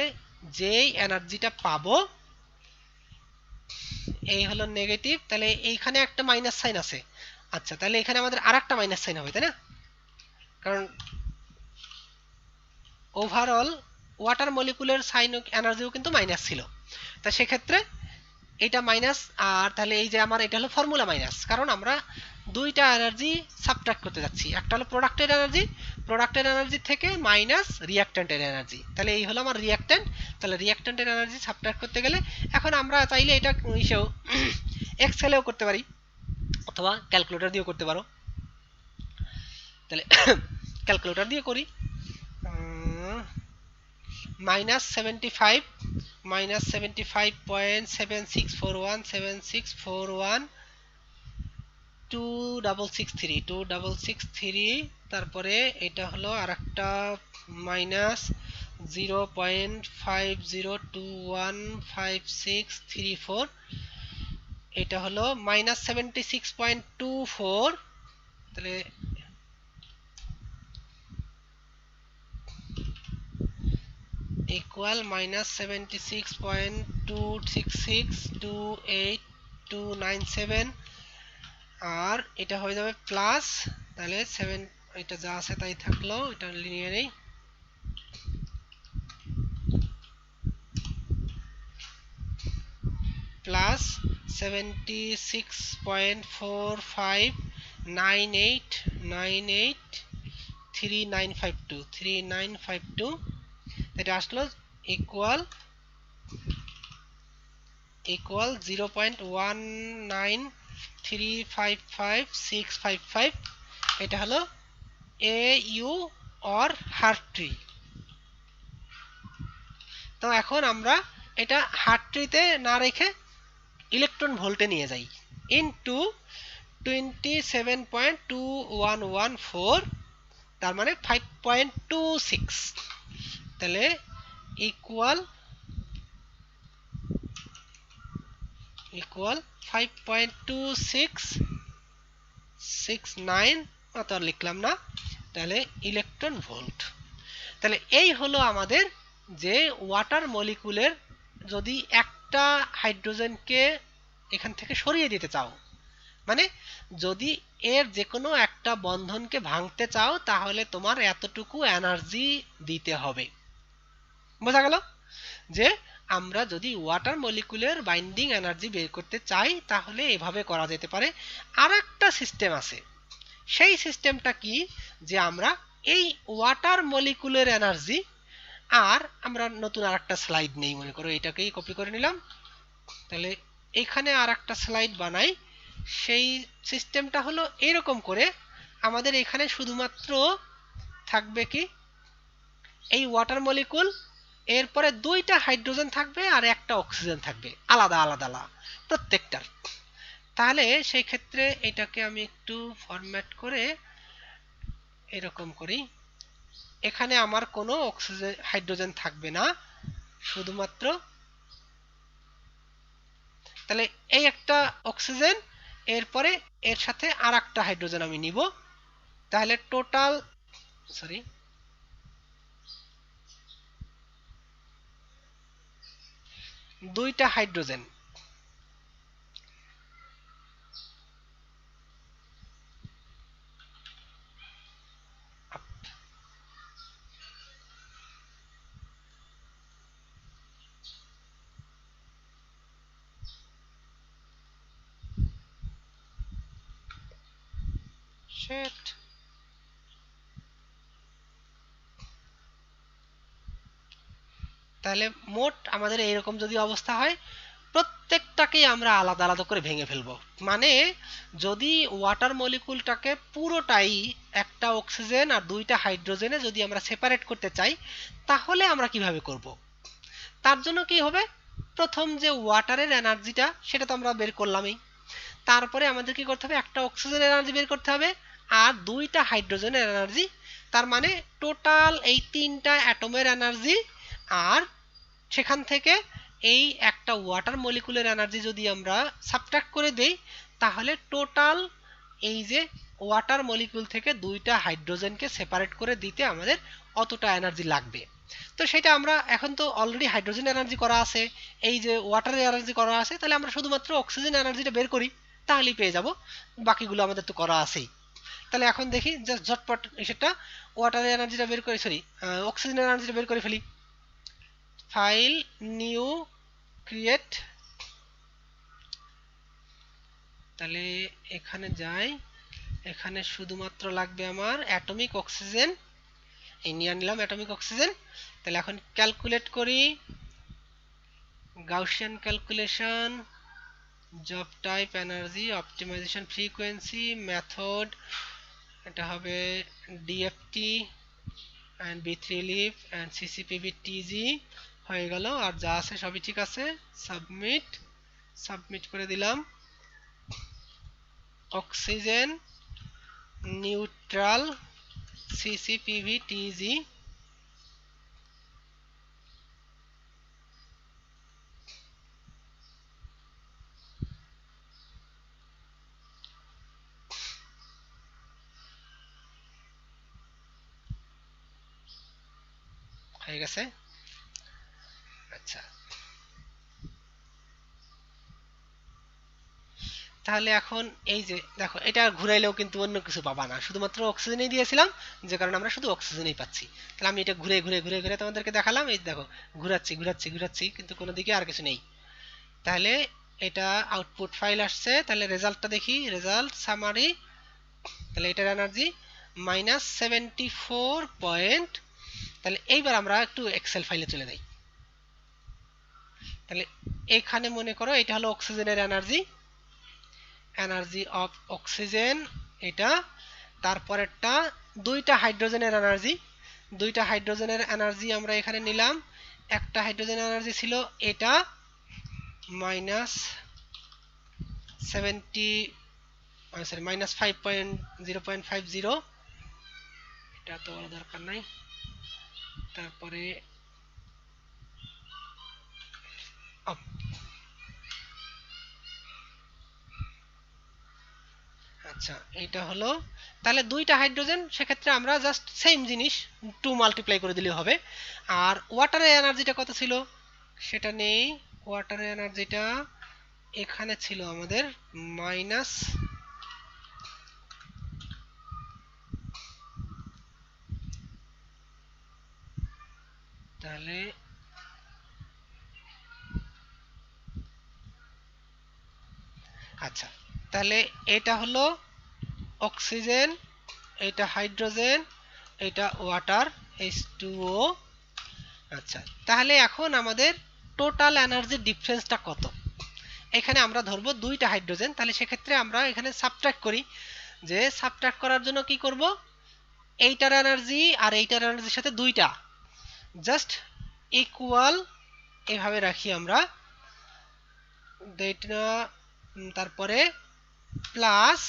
Speaker 1: যেই এনার্জিটা পাবো এই হলো নেগেটিভ, তাহলে এইখানে একটা মাইনাস সাইন আছে। আচ্ছা, তাহলে এখানে আমাদের আরেকটা মাইনাস সাইন হবে, তাই না? কারণ ওভারঅল ওয়াটার মলিকুলের সাইন এনার্জিও কিন্তু মাইনাস ছিল। তা সেক্ষেত্রে এটা মাইনাস, আর তাহলে এই যে আমার এটা হলো ফর্মুলা মাইনাস, কারণ আমরা দুইটা এনার্জি সাবট্রাক্ট করতে যাচ্ছি। একটা হলো প্রোডাক্টের এনার্জি থেকে মাইনাস রিঅ্যাক্ট্যান্টের এনার্জি, তাহলে এই হলো আমার রিঅ্যাক্ট্যান্ট। তাহলে রিঅ্যাক্ট্যান্টের এনার্জি সাবট্রাক্ট করতে গেলে এখন আমরা চাইলে এটা ইসেও এক্সেলেও করতে পারি অথবা ক্যালকুলেটর দিয়েও করতে পারো। তাহলে ক্যালকুলেটর দিয়ে করি। -75 -75.7641 2663 তারপরে এটা হলো আরেকটা মাইনাস 0.50215634, এটা হলো -76.24, তাহলে ইকুয়াল -76.2662827, আর এটা হয়ে যাবে প্লাস, তাহলে 7, এটা যা আছে তাই থাকলো, এটা লিনিয়ার নেই, প্লাস 76.4598983952 এটা আসলো ইকুয়াল ইকুয়াল 0.19355,655, এটা হলো AU অর হার্ট্রি। তো এখন আমরা এটা হার্ট্রিতে না রেখে ইলেকট্রন ভোল্টে নিয়ে যাই, ইনটু 27.2114, তার মানে 5.26, তাহলে ইকুয়াল 5.2669, অত আর লিখলাম না, তাহলে ইলেকট্রন ভোল্ট। তাহলে এই হলো আমাদের যে ওয়াটার মলিকুলের যদি একটা হাইড্রোজেনকে এখান থেকে সরিয়ে দিতে চাও, মানে যদি এর যে কোনো একটা বন্ধনকে ভাঙতে চাও, তাহলে তোমার এতটুকু এনার্জি দিতে হবে। বোঝা গেল যে আমরা যদি ওয়াটার মলিকুলের বাইন্ডিং এনার্জি বের করতে চাই তাহলে এভাবে করা যেতে পারে। আর একটা সিস্টেম আছে, সেই সিস্টেমটা কি, যে আমরা এই ওয়াটার মলিকুলের এনার্জি, আর আমরা নতুন আর একটা স্লাইড নেই, মনে করো এটাকেই কপি করে নিলাম, তাহলে এখানে আর একটা স্লাইড বানাই। সেই সিস্টেমটা হলো এরকম করে, আমাদের এখানে শুধুমাত্র থাকবে কি এই ওয়াটার মলিকুল, এরপরে দুইটা হাইড্রোজেন থাকবে আর একটা অক্সিজেন থাকবে, আলাদা আলাদা প্রত্যেকটার। তাহলে সেই ক্ষেত্রে এটাকে আমি একটু ফরম্যাট করে এরকম করি, এখানে আমার কোনো অক্সিজেন হাইড্রোজেন থাকবে না, শুধুমাত্র, তাহলে এই একটা অক্সিজেন, এরপরে এর সাথে আর একটা হাইড্রোজেন আমি নিব, তাহলে টোটাল, সরি, দুইটা হাইড্রোজেন, শিট, তাহলে মোট আমাদের এইরকম যদি অবস্থা হয়, প্রত্যেকটাকেই আমরা আলাদা আলাদা করে ভেঙে ফেলবো। মানে যদি ওয়াটার মলিকুলটাকে পুরোটাই একটা অক্সিজেন আর দুইটা হাইড্রোজেনে যদি আমরা সেপারেট করতে চাই, তাহলে আমরা কিভাবে করব? তার জন্য কি হবে, প্রথম যে ওয়াটারের এনার্জিটা সেটা তো আমরা বের করলামই, তারপরে আমাদের কি করতে হবে, একটা অক্সিজেনের এনার্জি বের করতে হবে আর দুইটা হাইড্রোজেনের এনার্জি, তার মানে টোটাল এই তিনটা অ্যাটমের এনার্জি, আর সেখান থেকে এই একটা ওয়াটার মলিকুলের এনার্জি যদি আমরা সাবট্রাক্ট করে দেই, তাহলে টোটাল এই যে ওয়াটার মলিকুল থেকে দুইটা হাইড্রোজেনকে সেপারেট করে দিতে আমাদের অতটা এনার্জি লাগবে। তো সেটা আমরা এখন তো অলরেডি হাইড্রোজেন এনার্জি করা আছে, এই যে ওয়াটারের এনার্জি করা আছে, তাহলে আমরা শুধুমাত্র অক্সিজেন এনার্জিটা বের করি, তাহলেই পেয়ে যাব, বাকিগুলো আমাদের তো করা আছেই। তাহলে এখন দেখি জাস্ট ঝটপট সেটা ওয়াটারের এনার্জিটা বের করে, সরি, অক্সিজেন এনার্জিটা বের করে ফেলি। ফাইল, নিউ, ক্রিয়েট, তাহলে এখানে যাই, এখানে শুধুমাত্র লাগবে আমার অ্যাটমিক অক্সিজেন, এই নিয়ে নিলাম অ্যাটমিক অক্সিজেন। তাহলে এখন ক্যালকুলেট করি, Gaussian calculation, job type, energy, optimization, frequency, method, এটা হবে ডিএফটি এন্ড বি3 লিভ এন্ড সিসিপিভি টিজি, হয়ে গেল, আর যা আছে সবই ঠিক আছে, সাবমিট, সাবমিট করে দিলাম। অক্সিজেন নিউট্রাল সিসিপিভি টিজি, হয়ে গেছে। আচ্ছা, তাহলে এখন এই যে দেখো, এটা ঘুরাইলেও কিন্তু অন্য কিছু পাবা না, শুধুমাত্র অক্সিজেনই দিয়েছিলাম, যে কারণে আমরা শুধু অক্সিজেনই পাচ্ছি। তাহলে আমি এটা ঘুরে ঘুরে ঘুরে ঘুরে তোমাদেরকে দেখালাম, এই দেখো ঘুরাচ্ছি ঘুরাচ্ছি ঘুরাচ্ছি, কিন্তু কোনো দিকে আর কিছু নেই। তাহলে এটা আউটপুট ফাইল আসছে, তাহলে রেজাল্টটা দেখি, রেজাল্ট সামারি, তাহলে এটার এনার্জি -74 পয়েন্ট। তাহলে এইবার আমরা একটু এক্সেল ফাইলে চলে যাই। তাহলে এখানে মনে করো এটা হলো অক্সিজেনের এনার্জি, এনার্জি অফ অক্সিজেন এটা। তারপরেরটা দুইটা হাইড্রোজেনের এনার্জি, দুইটা হাইড্রোজেনের এনার্জি আমরা এখানে নিলাম। একটা হাইড্রোজেন এনার্জি ছিল এটা -70 সরি -5.0.50, এটা তো বলা দরকার নাই। তারপরে আচ্ছা এটা হলো, তাহলে দুইটা হাইড্রোজেন, সেক্ষেত্রে আমরা জাস্ট সেম জিনিস 2 মাল্টিপ্লাই করে দিলে হবে। আর ওয়াটারের এনার্জিটা কত ছিল সেটা নেই, ওয়াটারের এনার্জিটা এখানে ছিল আমাদের মাইনাস, তাহলে আচ্ছা তাহলে এটা হলো অক্সিজেন, এটা হাইড্রোজেন, এটা ওয়াটার H2O। আচ্ছা তাহলে এখন আমাদের টোটাল এনার্জি ডিফারেন্সটা কত? এখানে আমরা ধরবো দুইটা হাইড্রোজেন, তাহলে সেক্ষেত্রে আমরা এখানে সাবট্রাক্ট করি। যে সাবট্রাক্ট করার জন্য কি করব, এইটার এনার্জি আর এইটার এনার্জির সাথে দুইটা জাস্ট ইকুয়াল এভাবে রাখি আমরা, তারপরে প্লাস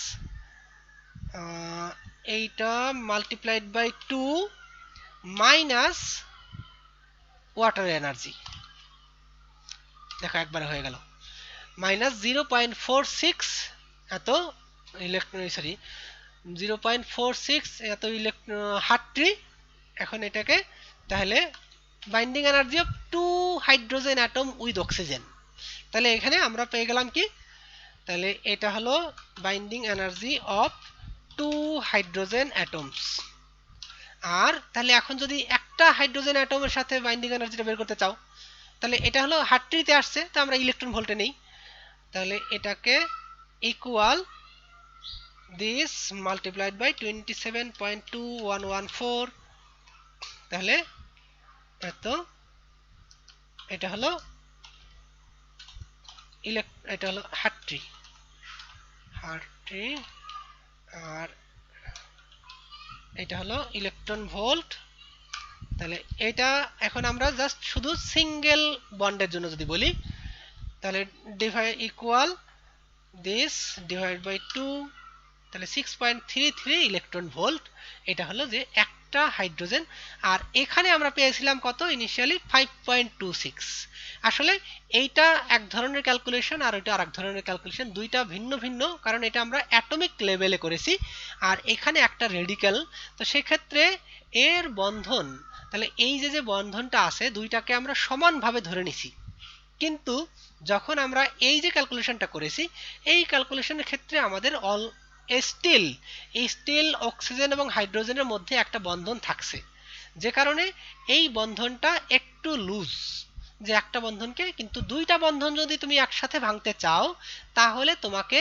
Speaker 1: এইটা multiplied by 2 minus water energy. দেখো একবারে হয়ে গেল মাইনাস 0.46 এত ইলেকট্রন, সরি 0.46 এত হার্ট্রি। এখন এটাকে তাহলে binding energy of 2 hydrogen atom with oxygen, তাহলে এখানে আমরা পেয়ে গেলাম কি, তাহলে এটা হলো binding energy of 2 hydrogen atoms. আর তাহলে এখন যদি একটা হাইড্রোজেন অ্যাটমের সাথে বাইন্ডিং এনার্জিটা বের করতে চাও, তাহলে এটা হলো হার্ট্রিতে আসছে, তো আমরা ইলেকট্রন ভোল্টে নেই, তাহলে এটাকে ইকুয়াল দিস মাল্টিপ্লাইড বাই 27.2114, তাহলে এত, এটা হলো এটা হলো হার্ট্রি, আর এটা হলো ইলেকট্রন ভোল্ট। তাহলে এটা এখন আমরা জাস্ট শুধু সিঙ্গেল বন্ডের জন্য যদি বলি, তাহলে ইকুয়াল দিস ডিভাইড বাই 2, তাহলে 6.33 ইলেকট্রন ভোল্ট। এটা হলো যে একটা হাইড্রোজেন। আর এখানে আমরা পেয়েছিলাম কত ইনিশিয়ালি 5.26। আসলে এইটা এক ধরনের ক্যালকুলেশন আর এটা আরেক ধরনের ক্যালকুলেশন, দুইটা ভিন্ন ভিন্ন, কারণ এটা আমরা অ্যাটমিক লেভেলে করেছি আর এখানে একটা রেডিক্যাল। তো সেক্ষেত্রে এর বন্ধন, তাহলে এই যে বন্ধনটা আছে দুইটাকে আমরা সমানভাবে ধরে নিছি, কিন্তু যখন আমরা এই যে ক্যালকুলেশনটা করেছি এই ক্যালকুলেশনের ক্ষেত্রে আমাদের স্টিল অক্সিজেন এবং হাইড্রোজেনের মধ্যে একটা বন্ধন থাকছে, যে কারণে এই বন্ধনটা একটু লুজ, যে একটা বন্ধনকে, কিন্তু দুইটা বন্ধন যদি তুমি একসাথে ভাঙতে চাও তাহলে তোমাকে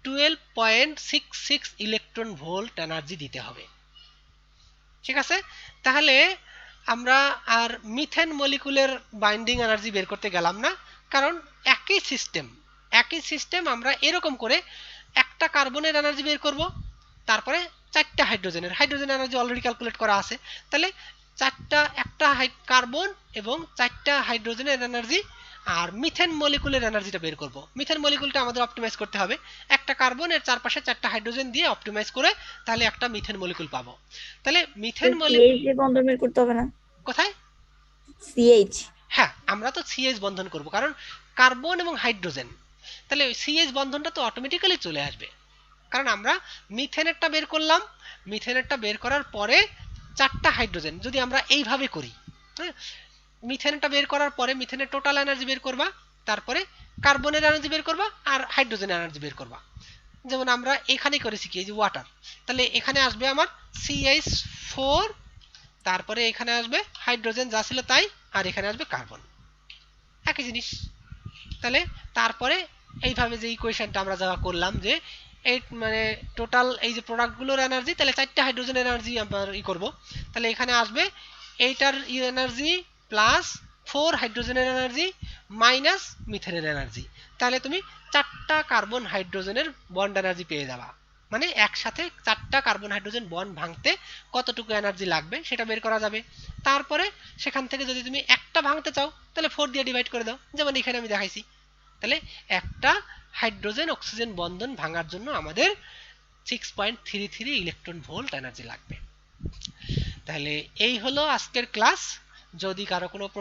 Speaker 1: 12.66 ইলেকট্রন ভোল্ট এনার্জি দিতে হবে। ঠিক আছে, তাহলে আমরা আর মিথেন মলিকুলের বাইন্ডিং এনার্জি বের করতে গেলাম না, কারণ একই সিস্টেম আমরা এরকম করে একটা কার্বনের এনার্জি বের করব, তারপরে চারটা হাইড্রোজেন এনার্জি অলরেডি ক্যালকুলেট করা আছে, তাহলে একটা কার্বন এবং চারটা হাইড্রোজেনের এনার্জি আর মিথেন মলিকুলের এনার্জিটা বের করব। মিথেন মলিকুলটা আমাদের অপটিমাইজ করতে হবে, একটা কার্বন এর চারপাশে চারটা হাইড্রোজেন দিয়ে অপটিমাইজ করে তাহলে একটা মিথেন মলিকুল পাবো। তাহলে মিথেন মলিকুল
Speaker 4: বন্ধন বের করতে হবে না
Speaker 1: কোথায়,
Speaker 4: সিএইচ,
Speaker 1: হ্যাঁ আমরা তো সিএইচ বন্ধন করব, কারণ কার্বন এবং হাইড্রোজেন, তাহলে ওই সিএইচ বন্ধনটা তো অটোমেটিক্যালি চলে আসবে, কারণ আমরা মিথেনেরটা বের করলাম, মিথেনেরটা বের করার পরে চারটা হাইড্রোজেন যদি আমরা এইভাবে করি, হ্যাঁ মিথেনটা বের করার পরে মিথেনের টোটাল এনার্জি বের করবা, তারপরে কার্বনের এনার্জি বের করবা আর হাইড্রোজেনের এনার্জি বের করবা, যেমন আমরা এখানে করেছি কি, এই যে ওয়াটার, তাহলে এখানে আসবে আমার CH4, তারপরে এখানে আসবে হাইড্রোজেন যা ছিল তাই, আর এখানে আসবে কার্বন, একই জিনিস। তাহলে তারপরে এইভাবে যে ইকুয়েশনটা আমরা যা করলাম, যে এই মানে টোটাল এই যে প্রোডাক্টগুলোর এনার্জি, তাহলে চারটা হাইড্রোজেন এনার্জি আমরা করব, তাহলে এখানে আসবে এইটার এনার্জি প্লাস 4 হাইড্রোজেনের এনার্জি মাইনাস মিথেনের এনার্জি, তাহলে তুমি 4টা কার্বন হাইড্রোজেনের বন্ড এনার্জি পেয়ে যাবা। মানে একসাথে 4টা কার্বন হাইড্রোজেন বন্ড ভাঙতে কতটুকু এনার্জি লাগবে সেটা বের করা যাবে। তারপরে সেখান থেকে যদি তুমি একটা ভাঙতে চাও তাহলে 4 দিয়ে ডিভাইড করে দাও, যেমন এখানে আমি দেখাইছি। তাহলে একটা হাইড্রোজেন অক্সিজেন বন্ধন ভাঙার জন্য আমাদের 6.33 ইলেকট্রন ভোল্ট এনার্জি লাগবে। তাহলে এই হলো আজকের ক্লাস। যদি কারো কোনো প্রশ্ন